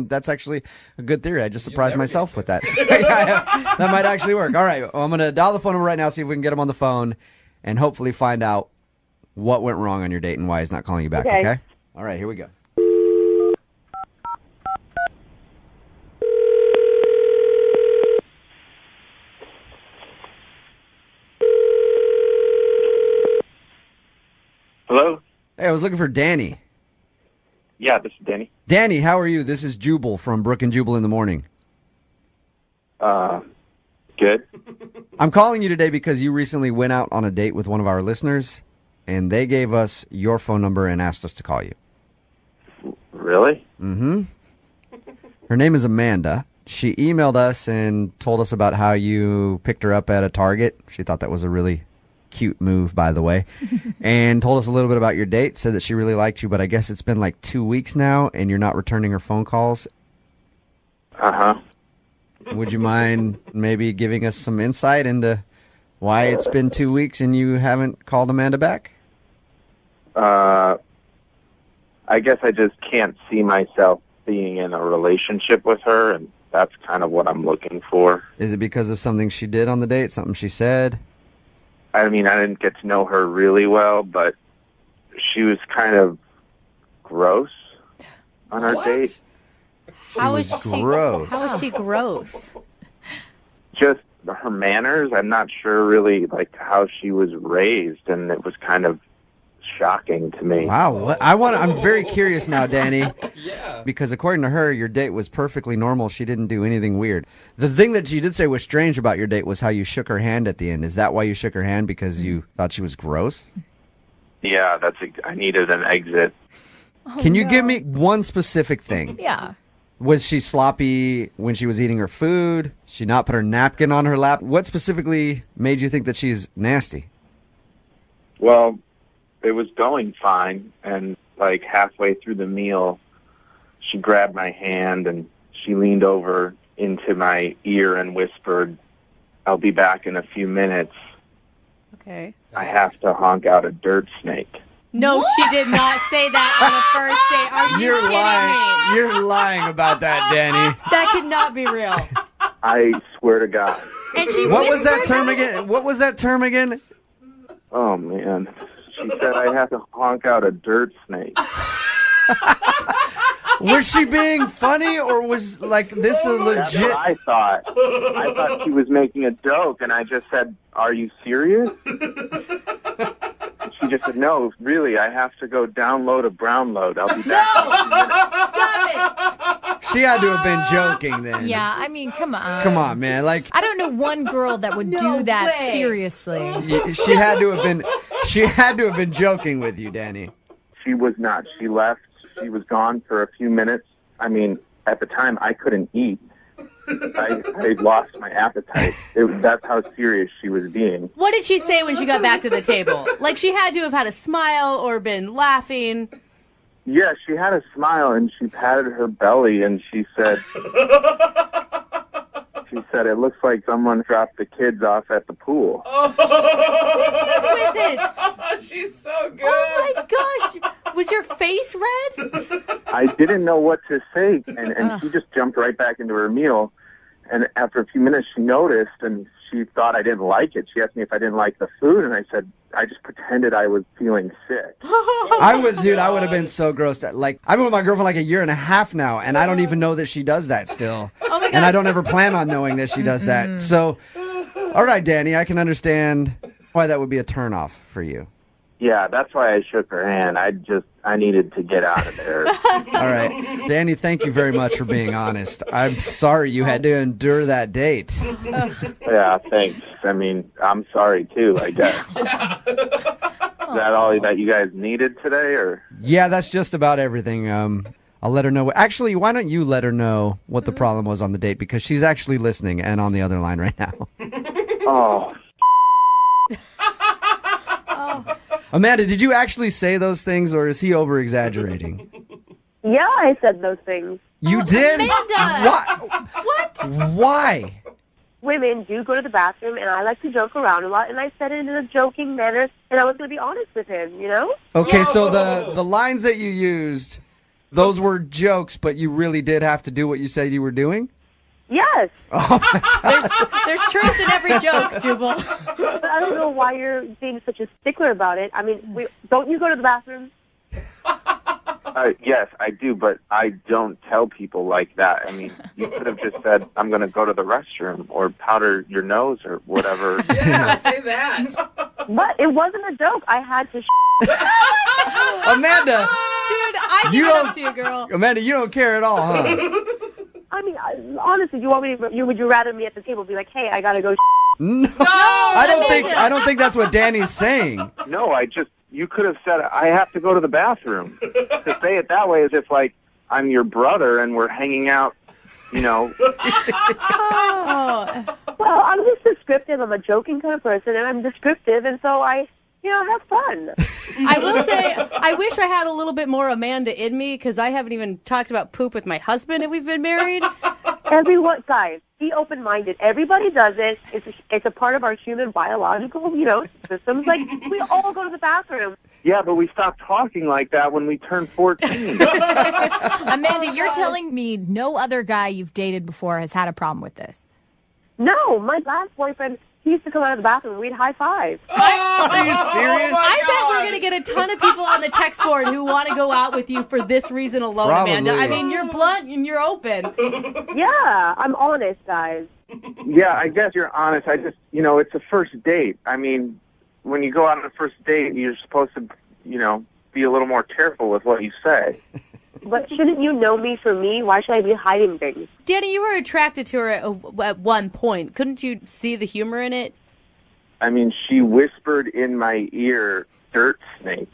that's actually a good theory. I just surprised myself with that. That might actually work. All right, well, I'm going to dial the phone number right now, see if we can get him on the phone, and hopefully find out what went wrong on your date and why he's not calling you back, okay? All right, here we go. Hello? Hey, I was looking for Danny. Yeah, this is Danny. Danny, how are you? This is Jubal from Brooke and Jubal in the morning. Good. I'm calling you today because you recently went out on a date with one of our listeners, and they gave us your phone number and asked us to call you. Really? Mm-hmm. Her name is Amanda. She emailed us and told us about how you picked her up at a Target. She thought that was a really cute move, by the way, and told us a little bit about your date, said that she really liked you, but I guess it's been like 2 weeks now, and you're not returning her phone calls. Uh-huh. Would you mind maybe giving us some insight into why it's been 2 weeks and you haven't called Amanda back? I I guess I just can't see myself being in a relationship with her, and that's kind of what I'm looking for. Is it because of something she did on the date, something she said? I mean, I didn't get to know her really well, but she was kind of gross on our date. How is she gross. How is she gross? Just her manners. I'm not sure really like how she was raised, and it was kind of shocking to me. Wow, I'm very curious now, Danny. Yeah. Because according to her, your date was perfectly normal. She didn't do anything weird. The thing that she did say was strange about your date was how you shook her hand at the end. Is that why you shook her hand? Because you thought she was gross? Yeah, I needed an exit. Can you give me one specific thing? Yeah. Was she sloppy when she was eating her food? She not put her napkin on her lap? What specifically made you think that she's nasty? Well, it was going fine, and like halfway through the meal, she grabbed my hand and she leaned over into my ear and whispered, "I'll be back in a few minutes. Okay. I have to honk out a dirt snake." No, she did not say that on the first date. Are you You're kidding lying. me? You're lying about that, Danny. That could not be real. I swear to God. And she What was that whispered term again? What was that term again? Oh, man. She said I have to honk out a dirt snake. Was she being funny, or was like this a That's legit? what I thought. I thought she was making a joke, and I just said, "Are you serious?" She just said, "No, really, I have to go download a brown load. I'll be back." Stop it! She had to have been joking then. Yeah, I mean, come on. Come on, man. Like I don't know one girl that would do that seriously. she had to have been. She had to have been joking with you, Danny. She was not. She left. She was gone for a few minutes. I mean, at the time, I couldn't eat. I lost my appetite. That's how serious she was being. What did she say when she got back to the table? Like, she had to have had a smile or been laughing. Yeah, she had a smile, and she patted her belly, and she said, "It looks like someone dropped the kids off at the pool." With it. She's so good. Oh my gosh. Was your face red? I didn't know what to say, and she just jumped right back into her meal. And after a few minutes, she noticed, and she thought I didn't like it. She asked me if I didn't like the food, and I said, I just pretended I was feeling sick. I would have been so grossed out. Like, I've been with my girlfriend like a year and a half now, and I don't even know that she does that still. Oh my God. And I don't ever plan on knowing that she does that. So, all right, Danny, I can understand why that would be a turnoff for you. Yeah, that's why I shook her hand. I needed to get out of there. All right. Danny, thank you very much for being honest. I'm sorry you had to endure that date. Yeah, thanks. I mean, I'm sorry, too, I guess. Is that all that you guys needed today, or? Yeah, that's just about everything. I'll let her know. Actually, why don't you let her know what the problem was on the date? Because she's actually listening and on the other line right now. Oh. Amanda, did you actually say those things, or is he over-exaggerating? Yeah, I said those things. You did? Amanda! What? Why? Women do go to the bathroom, and I like to joke around a lot, and I said it in a joking manner, and I was going to be honest with him, you know? Okay, so the lines that you used, those were jokes, but you really did have to do what you said you were doing? Yes. There's truth in every joke, Jubal. But I don't know why you're being such a stickler about it. I mean, don't you go to the bathroom? Yes, I do, but I don't tell people like that. I mean, you could have just said, "I'm going to go to the restroom," or powder your nose, or whatever. Yeah, say that. But it wasn't a joke. I had to Amanda! Dude, I give it up to you, girl. Amanda, you don't care at all, huh? I mean, honestly, you want me to, would you rather me at the table be like, "Hey, I got to go"? No, I don't think that's what Danny's saying. No, you could have said, "I have to go to the bathroom." To say it that way is if, like, I'm your brother and we're hanging out, you know. Oh. Well, I'm just descriptive. I'm a joking kind of person, and I'm descriptive, and so I have fun. I will say, I wish I had a little bit more Amanda in me, because I haven't even talked about poop with my husband and we've been married. Everyone, guys, be open-minded. Everybody does it. It's a part of our human biological, systems. Like, we all go to the bathroom. Yeah, but we stopped talking like that when we turned 14. Amanda, you're telling me no other guy you've dated before has had a problem with this? No, my last boyfriend, he used to come out of the bathroom and we'd high five. Are you serious? I bet we're going to get a ton of people on the text board who want to go out with you for this reason alone, Probably. Amanda. I mean, you're blunt and you're open. Yeah, I'm honest, guys. Yeah, I guess you're honest. I just, it's a first date. I mean, when you go out on a first date, you're supposed to, be a little more careful with what you say. But shouldn't you know me for me? Why should I be hiding things? Danny, you were attracted to her at one point. Couldn't you see the humor in it? I mean, she whispered in my ear, "dirt snake."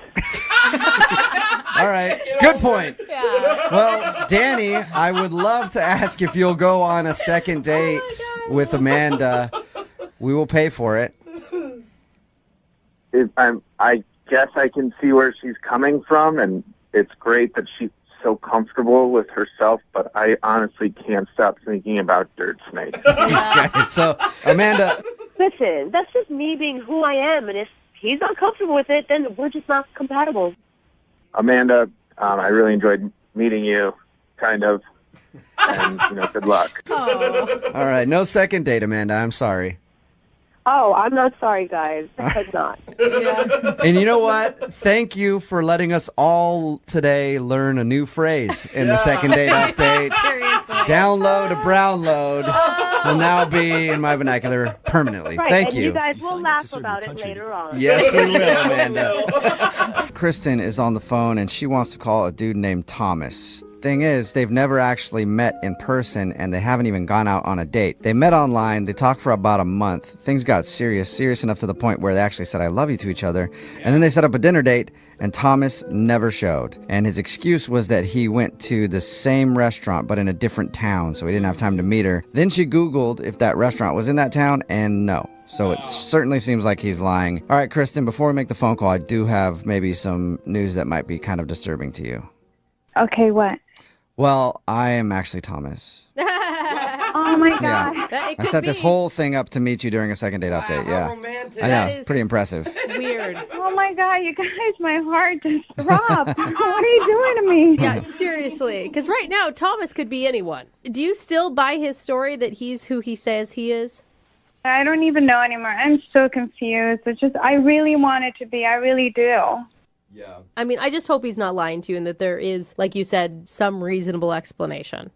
All right. Good point. Yeah. Well, Danny, I would love to ask if you'll go on a second date with Amanda. We will pay for it. I guess I can see where she's coming from, and it's great that she's so comfortable with herself, but I honestly can't stop thinking about dirt snake. Okay, so, Amanda. Listen, that's just me being who I am, and if he's not comfortable with it, then we're just not compatible. Amanda, I really enjoyed meeting you, kind of, and, good luck. Oh. All right, no second date, Amanda. I'm sorry. Oh, I'm not sorry, guys. Because not. Yeah. And you know what? Thank you for letting us all today learn a new phrase in the second date update. Seriously. Download a brown load will now be in my vernacular permanently. Right, Thank and you guys will laugh about it later on. Yes, we will, Amanda. Kristen is on the phone, and she wants to call a dude named Thomas. Thing is, they've never actually met in person, and they haven't even gone out on a date. They met online, they talked for about a month. Things got serious enough to the point where they actually said I love you to each other. And then they set up a dinner date, and Thomas never showed. And his excuse was that he went to the same restaurant, but in a different town, so he didn't have time to meet her. Then she Googled if that restaurant was in that town, and no. So it certainly seems like he's lying. All right, Kristen, before we make the phone call, I do have maybe some news that might be kind of disturbing to you. Okay, what? Well, I am actually Thomas. Oh my God. Yeah. I set this whole thing up to meet you during a second date update. Yeah. Romantic. I know. Pretty impressive. Weird. Oh my God, you guys, my heart just dropped. What are you doing to me? Yeah, seriously. Because right now, Thomas could be anyone. Do you still buy his story that he's who he says he is? I don't even know anymore. I'm so confused. It's just, I really want it to be. I really do. Yeah. I mean, I just hope he's not lying to you and that there is, like you said, some reasonable explanation.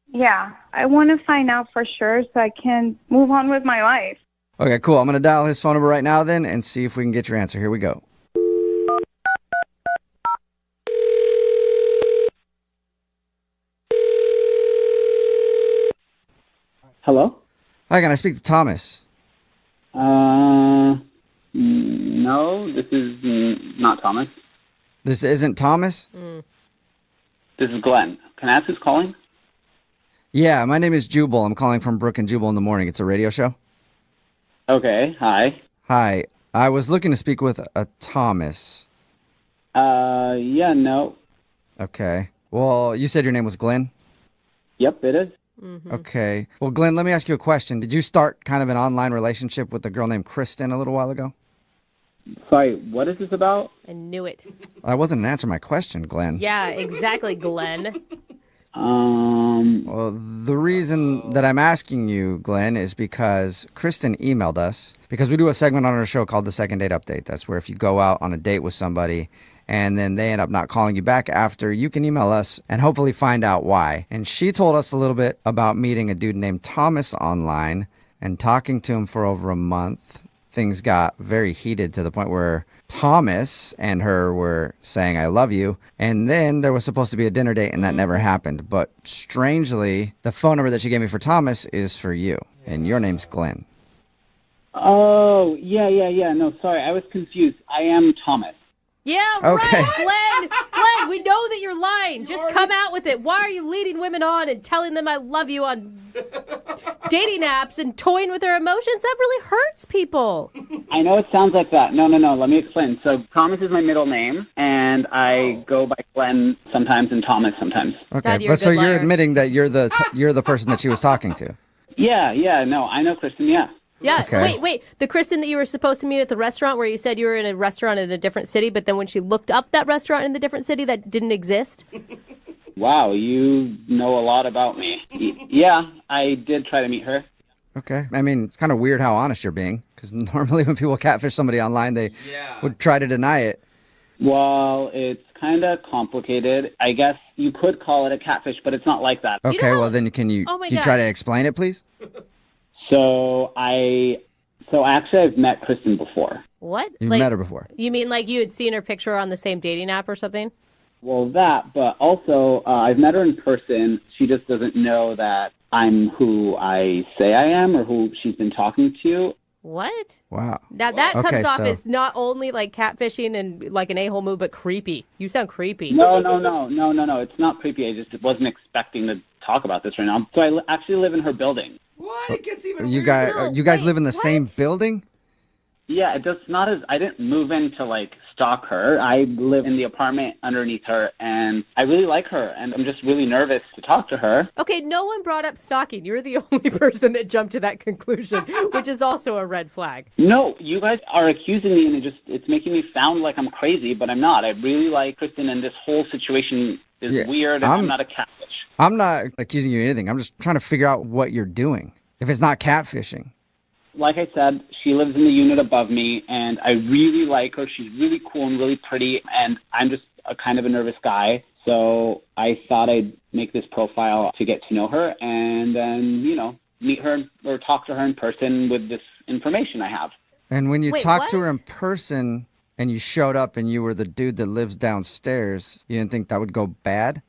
Yeah, I want to find out for sure so I can move on with my life. Okay, cool. I'm going to dial his phone number right now then and see if we can get your answer. Here we go. Hello? Hi, can I speak to Thomas? No, this is not Thomas. This isn't Thomas? This is Glenn. Can I ask who's calling? Yeah, my name is Jubal. I'm calling from Brooke and Jubal in the morning. It's a radio show. Okay, hi. Hi. I was looking to speak with a Thomas. Yeah, no. Okay. Well, you said your name was Glenn? Yep, it is. Okay. Well, Glenn, let me ask you a question. Did you start kind of an online relationship with a girl named Kristen a little while ago? Sorry, what is this about? I knew it. That wasn't an answer to my question, Glenn. Yeah, exactly, Glenn. Well, the reason that I'm asking you, Glenn, is because Kristen emailed us because we do a segment on our show called the Second Date Update. That's where if you go out on a date with somebody and then they end up not calling you back after, you can email us and hopefully find out why. And she told us a little bit about meeting a dude named Thomas online and talking to him for over a month. Things got very heated to the point where Thomas and her were saying, I love you. And then there was supposed to be a dinner date and that never happened. But strangely, the phone number that she gave me for Thomas is for you. And your name's Glenn. Oh, yeah. No, sorry, I was confused. I am Thomas. Yeah, Okay. right, Glenn, we know that you're lying. Just come out with it. Why are you leading women on and telling them I love you on dating apps and toying with their emotions? That really hurts people. I know it sounds like that. No, let me explain. So Thomas is my middle name, and I go by Glenn sometimes and Thomas sometimes. Okay, but so you're admitting that you're the person that she was talking to. Yeah, no, I know Kristen, yeah. Yeah, Okay. wait. The Kristen that you were supposed to meet at the restaurant where you said you were in a restaurant in a different city, but then when she looked up that restaurant in the different city, that didn't exist? Wow, you know a lot about me. Yeah, I did try to meet her. Okay. I mean, it's kind of weird how honest you're being, because normally when people catfish somebody online, they would try to deny it. Well, it's kind of complicated. I guess you could call it a catfish, but it's not like that. Okay, well then can you Oh my can you try to gosh. explain it, please? So actually I've met Kristen before. What? You've met her before. You mean like you had seen her picture on the same dating app or something? Well, that, but also I've met her in person. She just doesn't know that I'm who I say I am or who she's been talking to. What? Wow. Now that Okay, comes off so- as not only like catfishing and like an a-hole move, but creepy. You sound creepy. No. It's not creepy. I just wasn't expecting to talk about this right now. So I actually live in her building. What? It gets even You guys live in the same building? Yeah, it's not as I didn't move in to like stalk her. I live in the apartment underneath her, and I really like her, and I'm just really nervous to talk to her. Okay, no one brought up stalking. You're the only person that jumped to that conclusion, which is also a red flag. No, you guys are accusing me, and it's making me sound like I'm crazy, but I'm not. I really like Kristen, and this whole situation is weird, and I'm not a catfish. I'm not accusing you of anything. I'm just trying to figure out what you're doing. If it's not catfishing. Like I said, she lives in the unit above me, and I really like her. She's really cool and really pretty, and I'm just a kind of a nervous guy. So I thought I'd make this profile to get to know her and then, meet her or talk to her in person with this information I have. And when you Wait, talked what? to her in person and you showed up and you were the dude that lives downstairs, you didn't think that would go bad?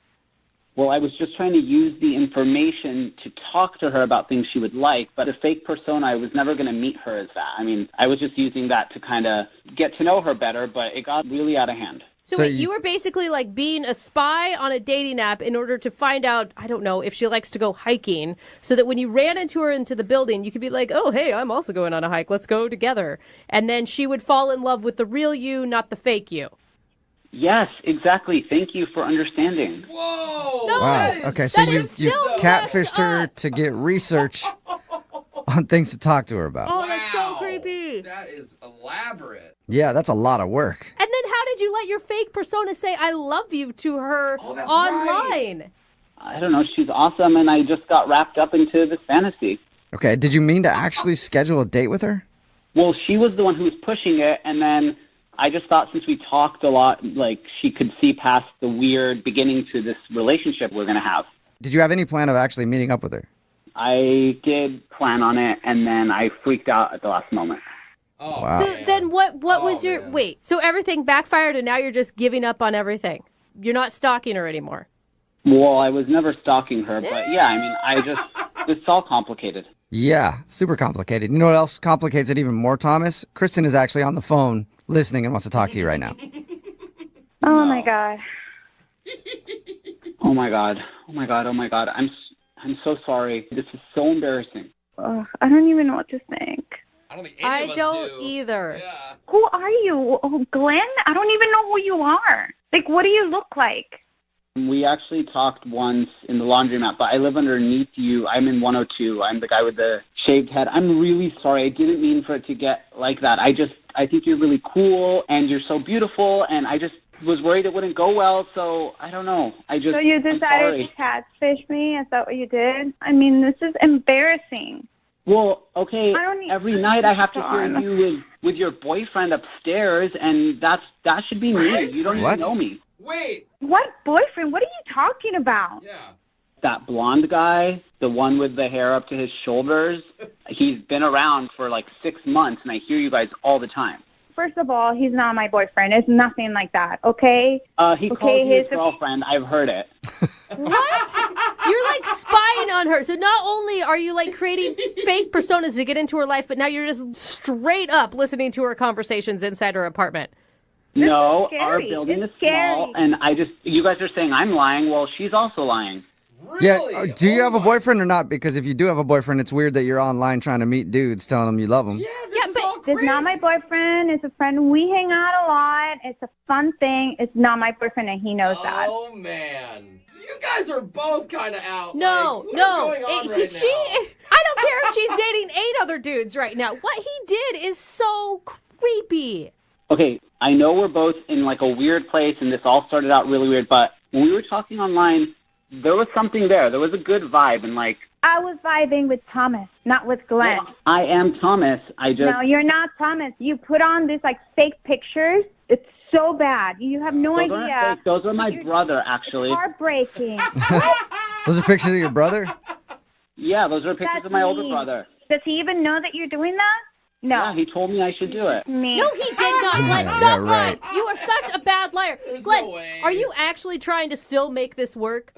Well, I was just trying to use the information to talk to her about things she would like, but a fake persona, I was never going to meet her as that. I mean, I was just using that to kind of get to know her better, but it got really out of hand. So wait, you were basically like being a spy on a dating app in order to find out, I don't know, if she likes to go hiking, so that when you ran into her into the building, you could be like, oh, hey, I'm also going on a hike. Let's go together. And then she would fall in love with the real you, not the fake you. Yes, exactly. Thank you for understanding. Whoa! No, Wow. Okay, so you catfished her to get research on things to talk to her about. Oh, that's so creepy. That is elaborate. Yeah, that's a lot of work. And then how did you let your fake persona say I love you to her online? I don't know. She's awesome, and I just got wrapped up into this fantasy. Okay, did you mean to actually schedule a date with her? Well, she was the one who was pushing it, and then I just thought since we talked a lot, like she could see past the weird beginning to this relationship we're going to have. Did you have any plan of actually meeting up with her? I did plan on it, and then I freaked out at the last moment. Oh, wow. So then what was your... Wait, so everything backfired and now you're just giving up on everything? You're not stalking her anymore? Well, I was never stalking her, but yeah, I mean, it's all complicated. Yeah, super complicated. You know what else complicates it even more, Thomas? Kristen is actually on the phone listening and wants to talk to you right now. Oh my god. Oh my god. Oh my god. Oh my god. I'm so sorry. This is so embarrassing. I don't even know what to think. I don't think I don't either. Who are you? Oh, Glenn? I don't even know who you are. Like, what do you look like? We actually talked once in the laundromat, but I live underneath you. I'm in 102. I'm the guy with the shaved head. I'm really sorry. I didn't mean for it to get like that. I think you're really cool, and you're so beautiful, and I just was worried it wouldn't go well, so I don't know. So you I'm decided sorry. to catfish me? Is that what you did? I mean, this is embarrassing. Well, okay, I don't need- every night I have to hear Darn. you with your boyfriend upstairs, and that should be me. You don't even know me. Wait. What boyfriend? What are you talking about? Yeah. That blonde guy, the one with the hair up to his shoulders, he's been around for like 6 months, and I hear you guys all the time. First of all, he's not my boyfriend. It's nothing like that, okay? He Okay, calls you his he's a- girlfriend. I've heard it. What? You're like spying on her. So not only are you like creating fake personas to get into her life, but now you're just straight up listening to her conversations inside her apartment. No, scary. our building It's is small, and you guys are saying I'm lying. Well, she's also lying. Yeah, do you have a boyfriend or not? Because if you do have a boyfriend, it's weird that you're online trying to meet dudes telling them you love them. Yeah, but it's not my boyfriend. It's a friend. We hang out a lot. It's a fun thing. It's not my boyfriend, and he knows that. Oh, man. You guys are both kind of out. No, What's no. going on right now? I don't care if she's dating 8 other dudes right now. What he did is so creepy. Okay, I know we're both in like a weird place, and this all started out really weird, but when we were talking online, there was something there. There was a good vibe, and like... I was vibing with Thomas, not with Glenn. Well, I am Thomas. No, you're not Thomas. You put on this like fake pictures. It's so bad. You have no Those aren't idea. fake. Those are my brother, actually. It's heartbreaking. Those are pictures of your brother? Yeah, those are pictures That's of my older me. brother. Does he even know that you're doing that? No. Yeah, he told me I should do it. Me. No, he did not. Glenn, Yeah, stop right. lying. You are such a bad liar. Glenn, are you actually trying to still make this work?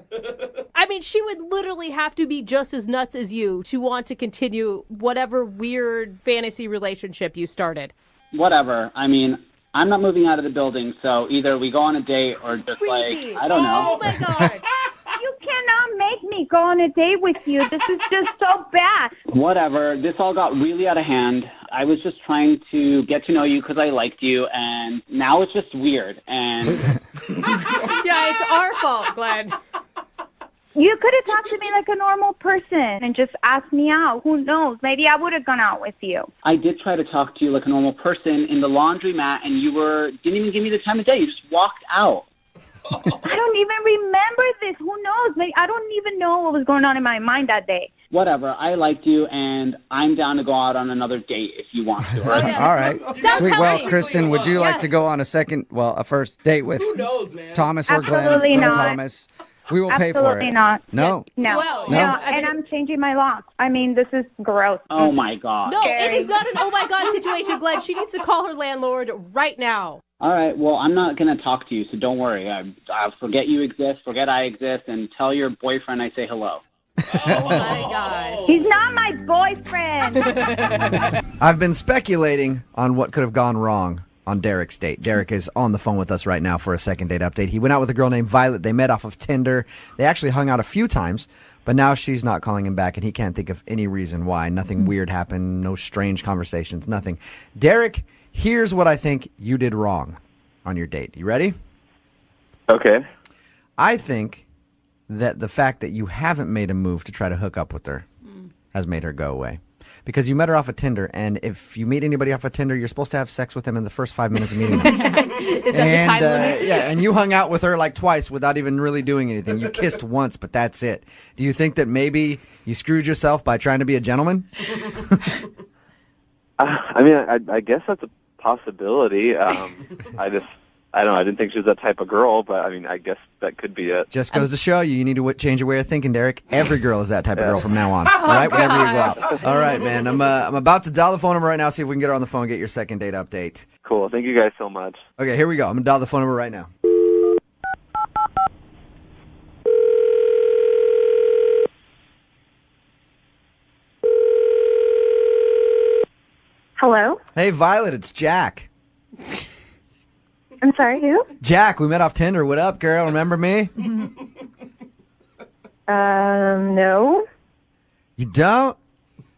I mean, she would literally have to be just as nuts as you to want to continue whatever weird fantasy relationship you started. Whatever. I mean, I'm not moving out of the building, so either we go on a date or just Creepy. like, I don't know. Oh my God. You cannot make me go on a date with you. This is just so bad. Whatever. This all got really out of hand. I was just trying to get to know you because I liked you, and now it's just weird. And Yeah, it's our fault, Glenn. You could have talked to me like a normal person and just asked me out. Who knows? Maybe I would have gone out with you. I did try to talk to you like a normal person in the laundromat, and you didn't even give me the time of day. You just walked out. I don't even remember this. Who knows? Maybe I don't even know what was going on in my mind that day. Whatever. I liked you, and I'm down to go out on another date if you want to. All right. Sounds Sweet. Well, healthy. Kristen, would you like Yeah. to go on a first date with Who knows, man? Thomas or Glenn? Absolutely or not. Thomas? We will pay for Absolutely it. not. No. No. Well, no. yeah, I And mean- I'm changing my locks. I mean, this is gross. Oh, my God. No, it is not an oh my God situation, Glenn. She needs to call her landlord right now. All right. Well, I'm not going to talk to you, so don't worry. I'll forget you exist, forget I exist, and tell your boyfriend I say hello. Oh my God. He's not my boyfriend. I've been speculating on what could have gone wrong on Derek's date. Derek is on the phone with us right now for a second date update. He went out with a girl named Violet. They met off of Tinder. They actually hung out a few times, but now she's not calling him back, and he can't think of any reason why. Nothing weird happened, no strange conversations, nothing. Derek, here's what I think you did wrong on your date. You ready? Okay. I think that the fact that you haven't made a move to try to hook up with her has made her go away. Because you met her off of Tinder, and if you meet anybody off of Tinder, you're supposed to have sex with them in the first 5 minutes of meeting them. Is that the time limit? Yeah, and you hung out with her like twice without even really doing anything. You kissed once, but that's it. Do you think that maybe you screwed yourself by trying to be a gentleman? I mean, I guess that's a possibility. I don't know. I didn't think she was that type of girl, but I mean, I guess that could be it. Just goes to show you need to change your way of thinking, Derek. Every girl is that type of girl from now on. All right, whenever you go out. All right, man. I'm about to dial the phone number right now, see if we can get her on the phone and get your second date update. Cool. Thank you guys so much. Okay, here we go. I'm going to dial the phone number right now. Hello? Hey, Violet, it's Jack. I'm sorry, who? Jack, we met off Tinder. What up, girl? Remember me? No. You don't?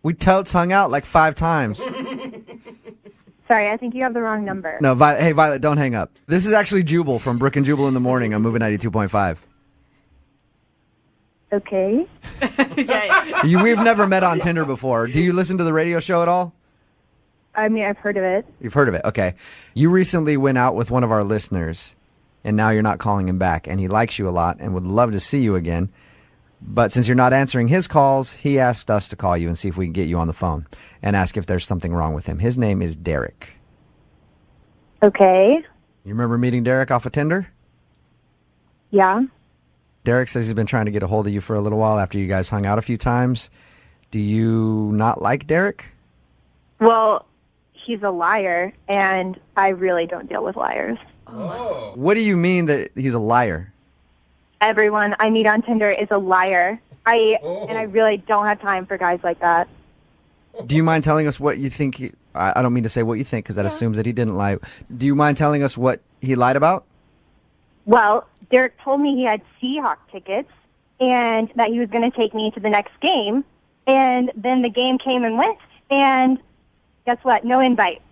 We totes hung out like 5 times. Sorry, I think you have the wrong number. No, hey, Violet, don't hang up. This is actually Jubal from Brooke and Jubal in the morning on Moving 92.5. Okay. We've never met on Tinder before. Do you listen to the radio show at all? I mean, I've heard of it. You've heard of it. Okay. You recently went out with one of our listeners, and now you're not calling him back, and he likes you a lot and would love to see you again. But since you're not answering his calls, he asked us to call you and see if we can get you on the phone and ask if there's something wrong with him. His name is Derek. Okay. You remember meeting Derek off of Tinder? Yeah. Derek says he's been trying to get a hold of you for a little while after you guys hung out a few times. Do you not like Derek? Well, he's a liar, and I really don't deal with liars. Oh. What do you mean that he's a liar? Everyone I meet on Tinder is a liar. And I really don't have time for guys like that. Do you mind telling us what you think? I don't mean to say what you think because that assumes that he didn't lie. Do you mind telling us what he lied about? Well, Derek told me he had Seahawk tickets and that he was going to take me to the next game. And then the game came and went, and guess what? No invite.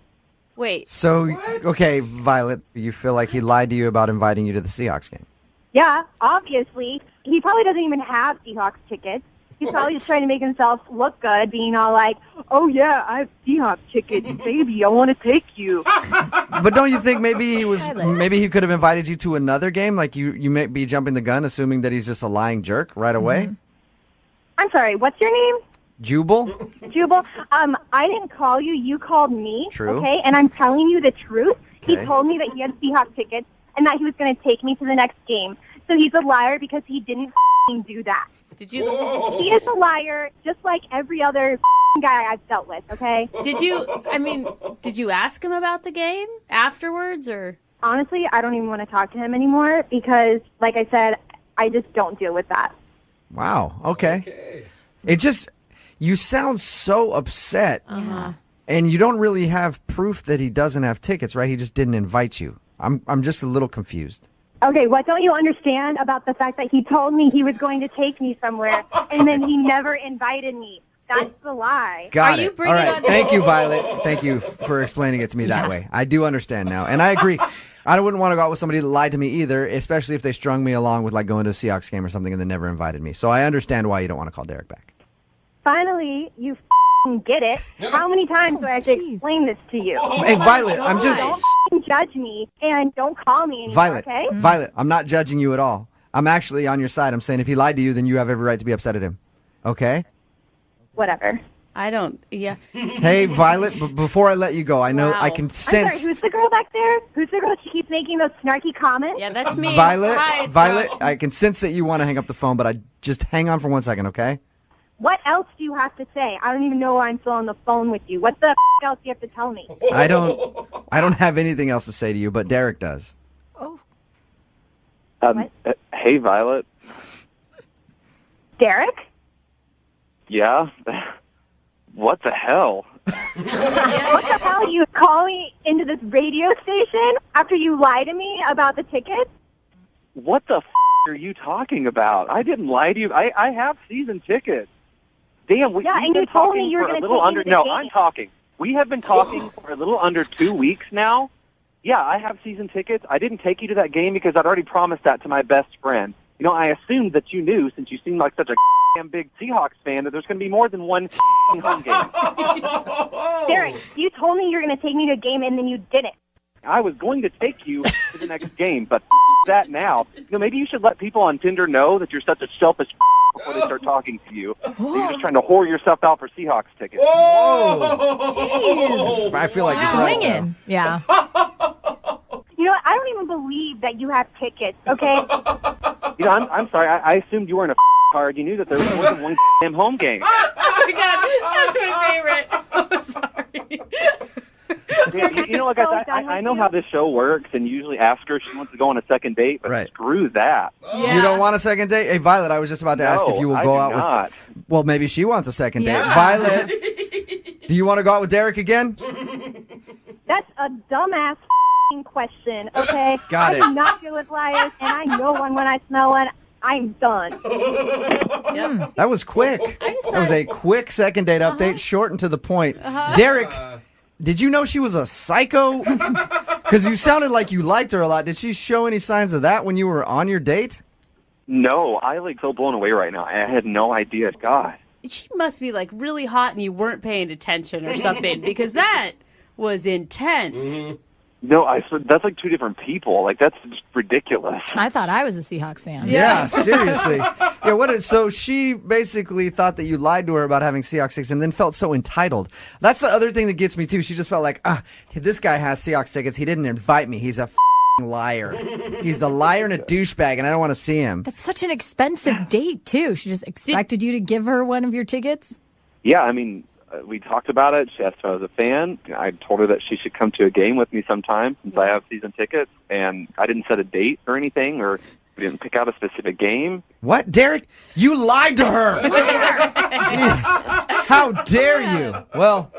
Wait. So, okay, Violet, you feel like he lied to you about inviting you to the Seahawks game? Yeah, obviously. He probably doesn't even have Seahawks tickets. He's probably just trying to make himself look good, being all like, oh, yeah, I have Seahawks tickets, baby, I want to take you. But don't you think maybe he could have invited you to another game? Like you may be jumping the gun, assuming that he's just a lying jerk right away? I'm sorry, what's your name? Jubal? Jubal. I didn't call you. You called me. True. Okay, and I'm telling you the truth. Okay. He told me that he had Seahawks tickets and that he was going to take me to the next game. So he's a liar because he didn't do that. Did you? He is a liar, just like every other guy I've dealt with. Okay. Did you ask him about the game afterwards, or? Honestly, I don't even want to talk to him anymore because, like I said, I just don't deal with that. Wow. Okay. You sound so upset. Uh-huh. And you don't really have proof that he doesn't have tickets, right? He just didn't invite you. I'm just a little confused. Okay, what don't you understand about the fact that he told me he was going to take me somewhere and then he never invited me? That's the lie. Got it. All right. Thank you, Violet. Thank you for explaining it to me that way. I do understand now. And I agree. I wouldn't want to go out with somebody that lied to me either, especially if they strung me along with like going to a Seahawks game or something and then never invited me. So I understand why you don't want to call Derek back. Finally, you get it. How many times do I have to explain this to you? Hey, Violet, I'm just... Don't judge me and don't call me anymore, Violet, okay? Violet, I'm not judging you at all. I'm actually on your side. I'm saying if he lied to you, then you have every right to be upset at him. Okay? Whatever. I don't, yeah. Hey, Violet, before I let you go, I know I can I'm sense... sorry, who's the girl back there? Who's the girl that keeps making those snarky comments? Yeah, that's me. Violet, I can sense that you want to hang up the phone, but I just hang on for 1 second, okay? What else do you have to say? I don't even know why I'm still on the phone with you. What the else do you have to tell me? I don't have anything else to say to you, but Derek does. Hey, Violet. Derek? Yeah? What the hell? What the hell? You call me into this radio station after you lie to me about the tickets? What the are you talking about? I didn't lie to you. I have season tickets. Damn, we've and been you told me talking you were for a going to little take under. me to the No, game. I'm talking. We have been talking for a little under 2 weeks now. Yeah, I have season tickets. I didn't take you to that game because I'd already promised that to my best friend. You know, I assumed that you knew, since you seem like such a damn big Seahawks fan, that there's going to be more than one home game. Derek, you told me you were going to take me to a game and then you didn't. I was going to take you to the next game, but that now. You know, maybe you should let people on Tinder know that you're such a selfish before they start talking to you. That you're just trying to whore yourself out for Seahawks tickets. Whoa! I feel like you're right Swinging. Yeah. You know what? I don't even believe that you have tickets, okay? You know, I'm sorry. I assumed you weren't a card. You knew that there was more than one damn home game. Oh my god, that's my favorite. I'm sorry. Yeah, you know, like I know how this show works, and you usually ask her if she wants to go on a second date, but screw that. You don't want a second date? Hey, Violet, I was just about to ask if you will I go do out not. with... Well, maybe she wants a second date. Violet, do you want to go out with Derek again? That's a dumbass question, okay? Got it. I do not deal with liars, and I know one when I smell one. I'm done. That was quick. That was a quick second date update, short and to the point. Derek, did you know she was a psycho? Because you sounded like you liked her a lot. Did she show any signs of that when you were on your date? No, I like so blown away right now. I had no idea. God. She must be like really hot and you weren't paying attention or something, because that was intense. No, that's like two different people. Like, that's just ridiculous. I thought I was a Seahawks fan. Yeah, seriously. Yeah, so she basically thought that you lied to her about having Seahawks tickets and then felt so entitled. That's the other thing that gets me, too. She just felt like, this guy has Seahawks tickets. He didn't invite me. He's a liar. He's a liar and a douchebag, and I don't want to see him. That's such an expensive date, too. She just expected you to give her one of your tickets? Yeah, I mean, we talked about it. She asked if I was a fan. I told her that she should come to a game with me sometime since I have season tickets, and I didn't set a date or anything, or we didn't pick out a specific game. What, Derek? You lied to her! Jeez. How dare you? Well,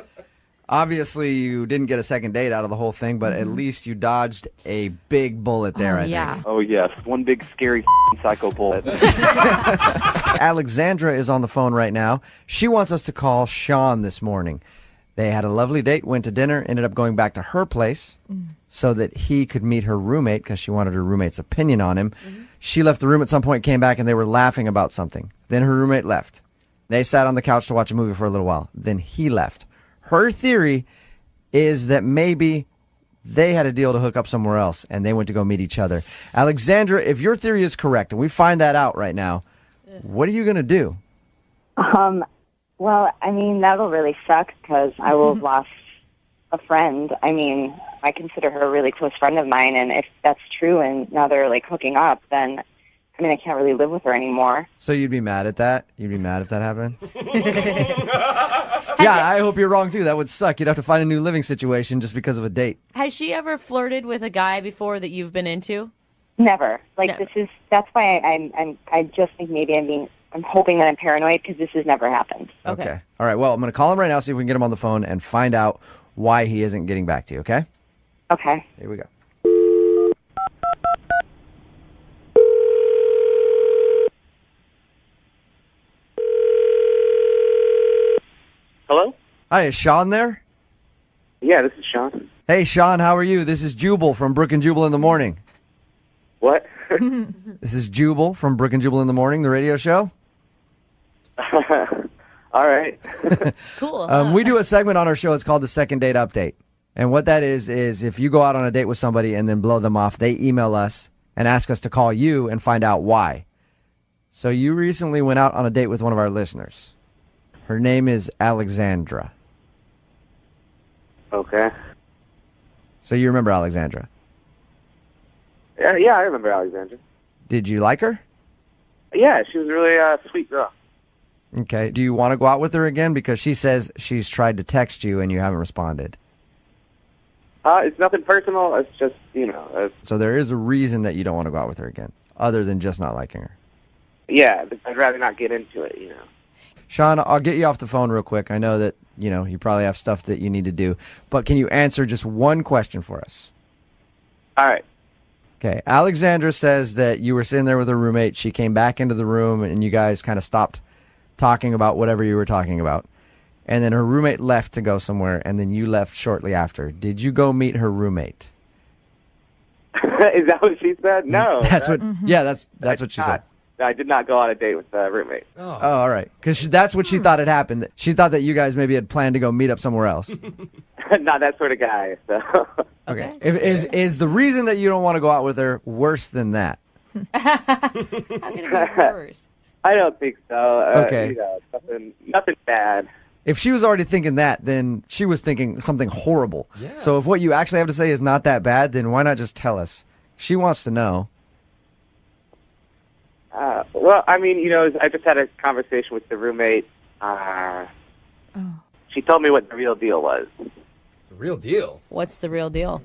obviously you didn't get a second date out of the whole thing, but at least you dodged a big bullet there, I think. Oh, yes. One big, scary psycho bullet. Alexandra is on the phone right now. She wants us to call Sean this morning. They had a lovely date, went to dinner, ended up going back to her place so that he could meet her roommate because she wanted her roommate's opinion on him. She left the room at some point, came back, and they were laughing about something. Then her roommate left. They sat on the couch to watch a movie for a little while. Then he left. Her theory is that maybe they had a deal to hook up somewhere else, and they went to go meet each other. Alexandra, if your theory is correct, and we find that out right now, what are you going to do? Well, I mean, that'll really suck because I will have lost a friend. I mean, I consider her a really close friend of mine, and if that's true and now they're, like, hooking up, then, I mean, I can't really live with her anymore. So you'd be mad at that? You'd be mad if that happened? Yeah, I hope you're wrong, too. That would suck. You'd have to find a new living situation just because of a date. Has she ever flirted with a guy before that you've been into? Never. Like, that's why I just think maybe I'm hoping that I'm paranoid because this has never happened. Okay. All right, well, I'm going to call him right now, see if we can get him on the phone and find out why he isn't getting back to you, okay? Okay. Here we go. Hello? Hi, is Sean there? Yeah, this is Sean. Hey, Sean, how are you? This is Jubal from Brooke and Jubal in the Morning. What? This is Jubal from Brooke and Jubal in the Morning, the radio show. All right. Cool. We do a segment on our show. It's called the Second Date Update. And what that is if you go out on a date with somebody and then blow them off, they email us and ask us to call you and find out why. So you recently went out on a date with one of our listeners. Her name is Alexandra. Okay. So you remember Alexandra? Yeah, I remember Alexandra. Did you like her? Yeah, she was a really sweet girl. Okay. Do you want to go out with her again? Because she says she's tried to text you and you haven't responded. It's nothing personal. It's just, So there is a reason that you don't want to go out with her again, other than just not liking her. Yeah, I'd rather not get into it, Sean, I'll get you off the phone real quick. I know that, you probably have stuff that you need to do. But can you answer just one question for us? All right. Okay. Alexandra says that you were sitting there with her roommate. She came back into the room, and you guys kind of stopped talking about whatever you were talking about. And then her roommate left to go somewhere, and then you left shortly after. Did you go meet her roommate? Is that what she said? No. That's what what she said. I did not go on a date with a roommate. Oh, all right. Because that's what she thought had happened. She thought that you guys maybe had planned to go meet up somewhere else. Not that sort of guy. So. Okay. Is the reason that you don't want to go out with her worse than that? How can it be worse? I don't think so. Okay. Nothing bad. If she was already thinking that, then she was thinking something horrible. Yeah. So if what you actually have to say is not that bad, then why not just tell us? She wants to know. Well, I mean, I just had a conversation with the roommate. She told me what the real deal was. The real deal? What's the real deal?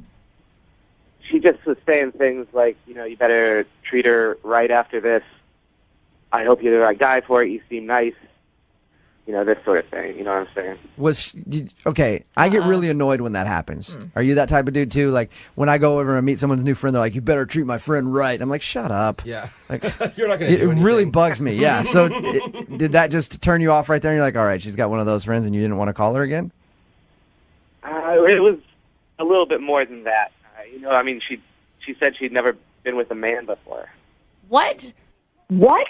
She just was saying things like, you better treat her right after this. I hope you're the right guy for it. You seem nice. This sort of thing. You know what I'm saying? Okay, I get really annoyed when that happens. Are you that type of dude too? Like when I go over and meet someone's new friend, they're like, "You better treat my friend right." I'm like, "Shut up." Yeah. Like, You're not going to do anything. It really bugs me. Yeah. So did that just turn you off right there? And you're like, "All right, she's got one of those friends," and you didn't want to call her again? It was a little bit more than that. I mean, she said she'd never been with a man before. What? What?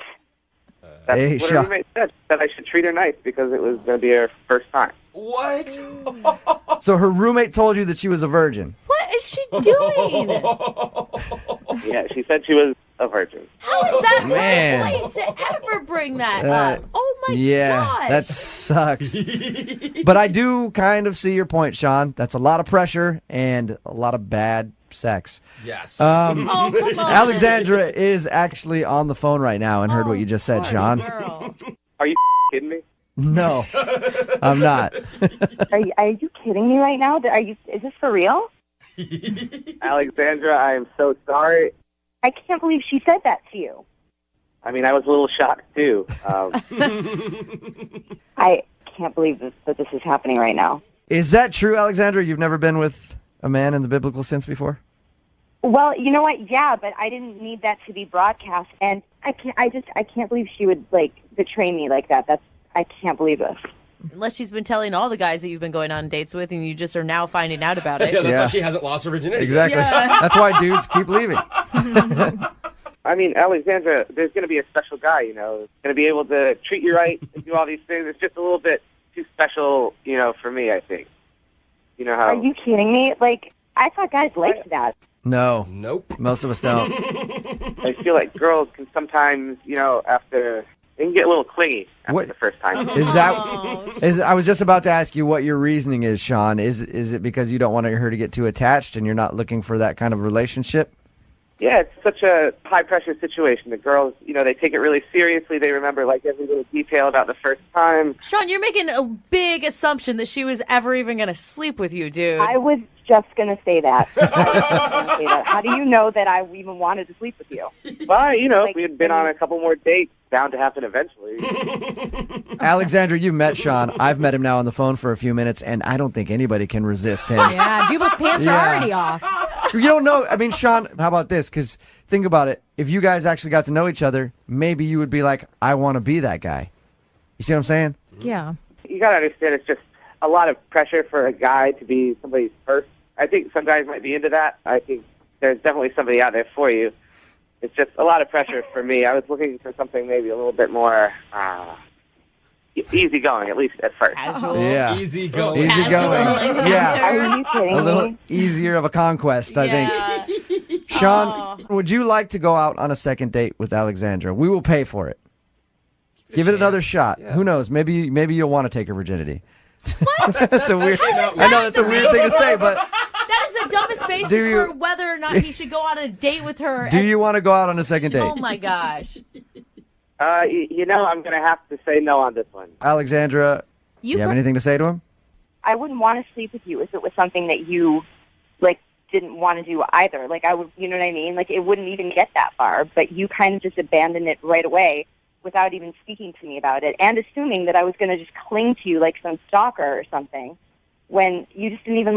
That's Hey, what her Sean. roommate said. She said I should treat her nice because it was going to be her first time. What? So her roommate told you that she was a virgin. What is she doing? Yeah, she said she was a virgin. How is that Man. my place to ever bring that up? Oh my gosh. That sucks. But I do kind of see your point, Sean. That's a lot of pressure and a lot of bad sex. Yes. come on. Alexandra is actually on the phone right now and heard what you just said, Sean. Girl. Are you kidding me? No, I'm not. Are you kidding me right now? Is this for real? Alexandra, I am so sorry. I can't believe she said that to you. I mean, I was a little shocked, too. I can't believe that this is happening right now. Is that true, Alexandra? You've never been with a man in the biblical sense before? Well, you know what? Yeah, but I didn't need that to be broadcast, and I can't believe she would betray me like that. I can't believe this. Unless she's been telling all the guys that you've been going on dates with, and you just are now finding out about it. Yeah, that's why she hasn't lost her virginity. Exactly. Yeah. That's why dudes keep leaving. I mean, Alexandra, there's going to be a special guy, you know, going to be able to treat you right and do all these things. It's just a little bit too special, you know, for me, I think. You know how... Are you kidding me? Like, I thought guys liked that. No. Nope. Most of us don't. I feel like girls can sometimes, you know, they can get a little clingy after the first time. I was just about to ask you what your reasoning is, Sean. Is it because you don't want her to get too attached and you're not looking for that kind of relationship? Yeah, it's such a high-pressure situation. The girls, you know, they take it really seriously. They remember, like, every little detail about the first time. Sean, you're making a big assumption that she was ever even going to sleep with you, dude. I was just going to say that. How do you know that I even wanted to sleep with you? Well, you know, if we had been on a couple more dates, bound to happen eventually. Alexandra, you've met Sean. I've met him now on the phone for a few minutes, and I don't think anybody can resist him. Yeah, Jubal's pants are already off. You don't know. I mean, Sean, how about this? Because think about it. If you guys actually got to know each other, maybe you would be like, I want to be that guy. You see what I'm saying? Yeah. You got to understand, it's just a lot of pressure for a guy to be somebody's first. I think some guys might be into that. I think there's definitely somebody out there for you. It's just a lot of pressure for me. I was looking for something maybe a little bit more easygoing, at least at first. Yeah. Easy going. Easy going. Yeah. Are you kidding A little me? easier of a conquest, I think. Sean, would you like to go out on a second date with Alexandra? We will pay for it. Give it another shot. Yeah. Who knows? Maybe you'll want to take her virginity. That's a weird. I know that's a weird thing to say, but That is the dumbest basis for whether or not he should go on a date with her. do you want to go out on a second date? Oh, my gosh. You know, I'm going to have to say no on this one. Alexandra, you have anything to say to him? I wouldn't want to sleep with you if it was something that you, like, didn't want to do either. Like, I would, you know what I mean? Like, it wouldn't even get that far, but you kind of just abandoned it right away without even speaking to me about it and assuming that I was going to just cling to you like some stalker or something when you just didn't even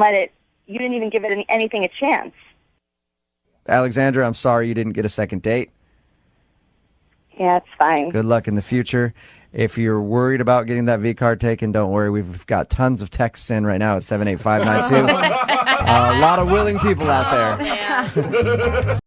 you didn't even give it anything a chance. Alexandra, I'm sorry you didn't get a second date. Yeah, it's fine. Good luck in the future. If you're worried about getting that V card taken, don't worry. We've got tons of texts in right now at 78592. A lot of willing people out there.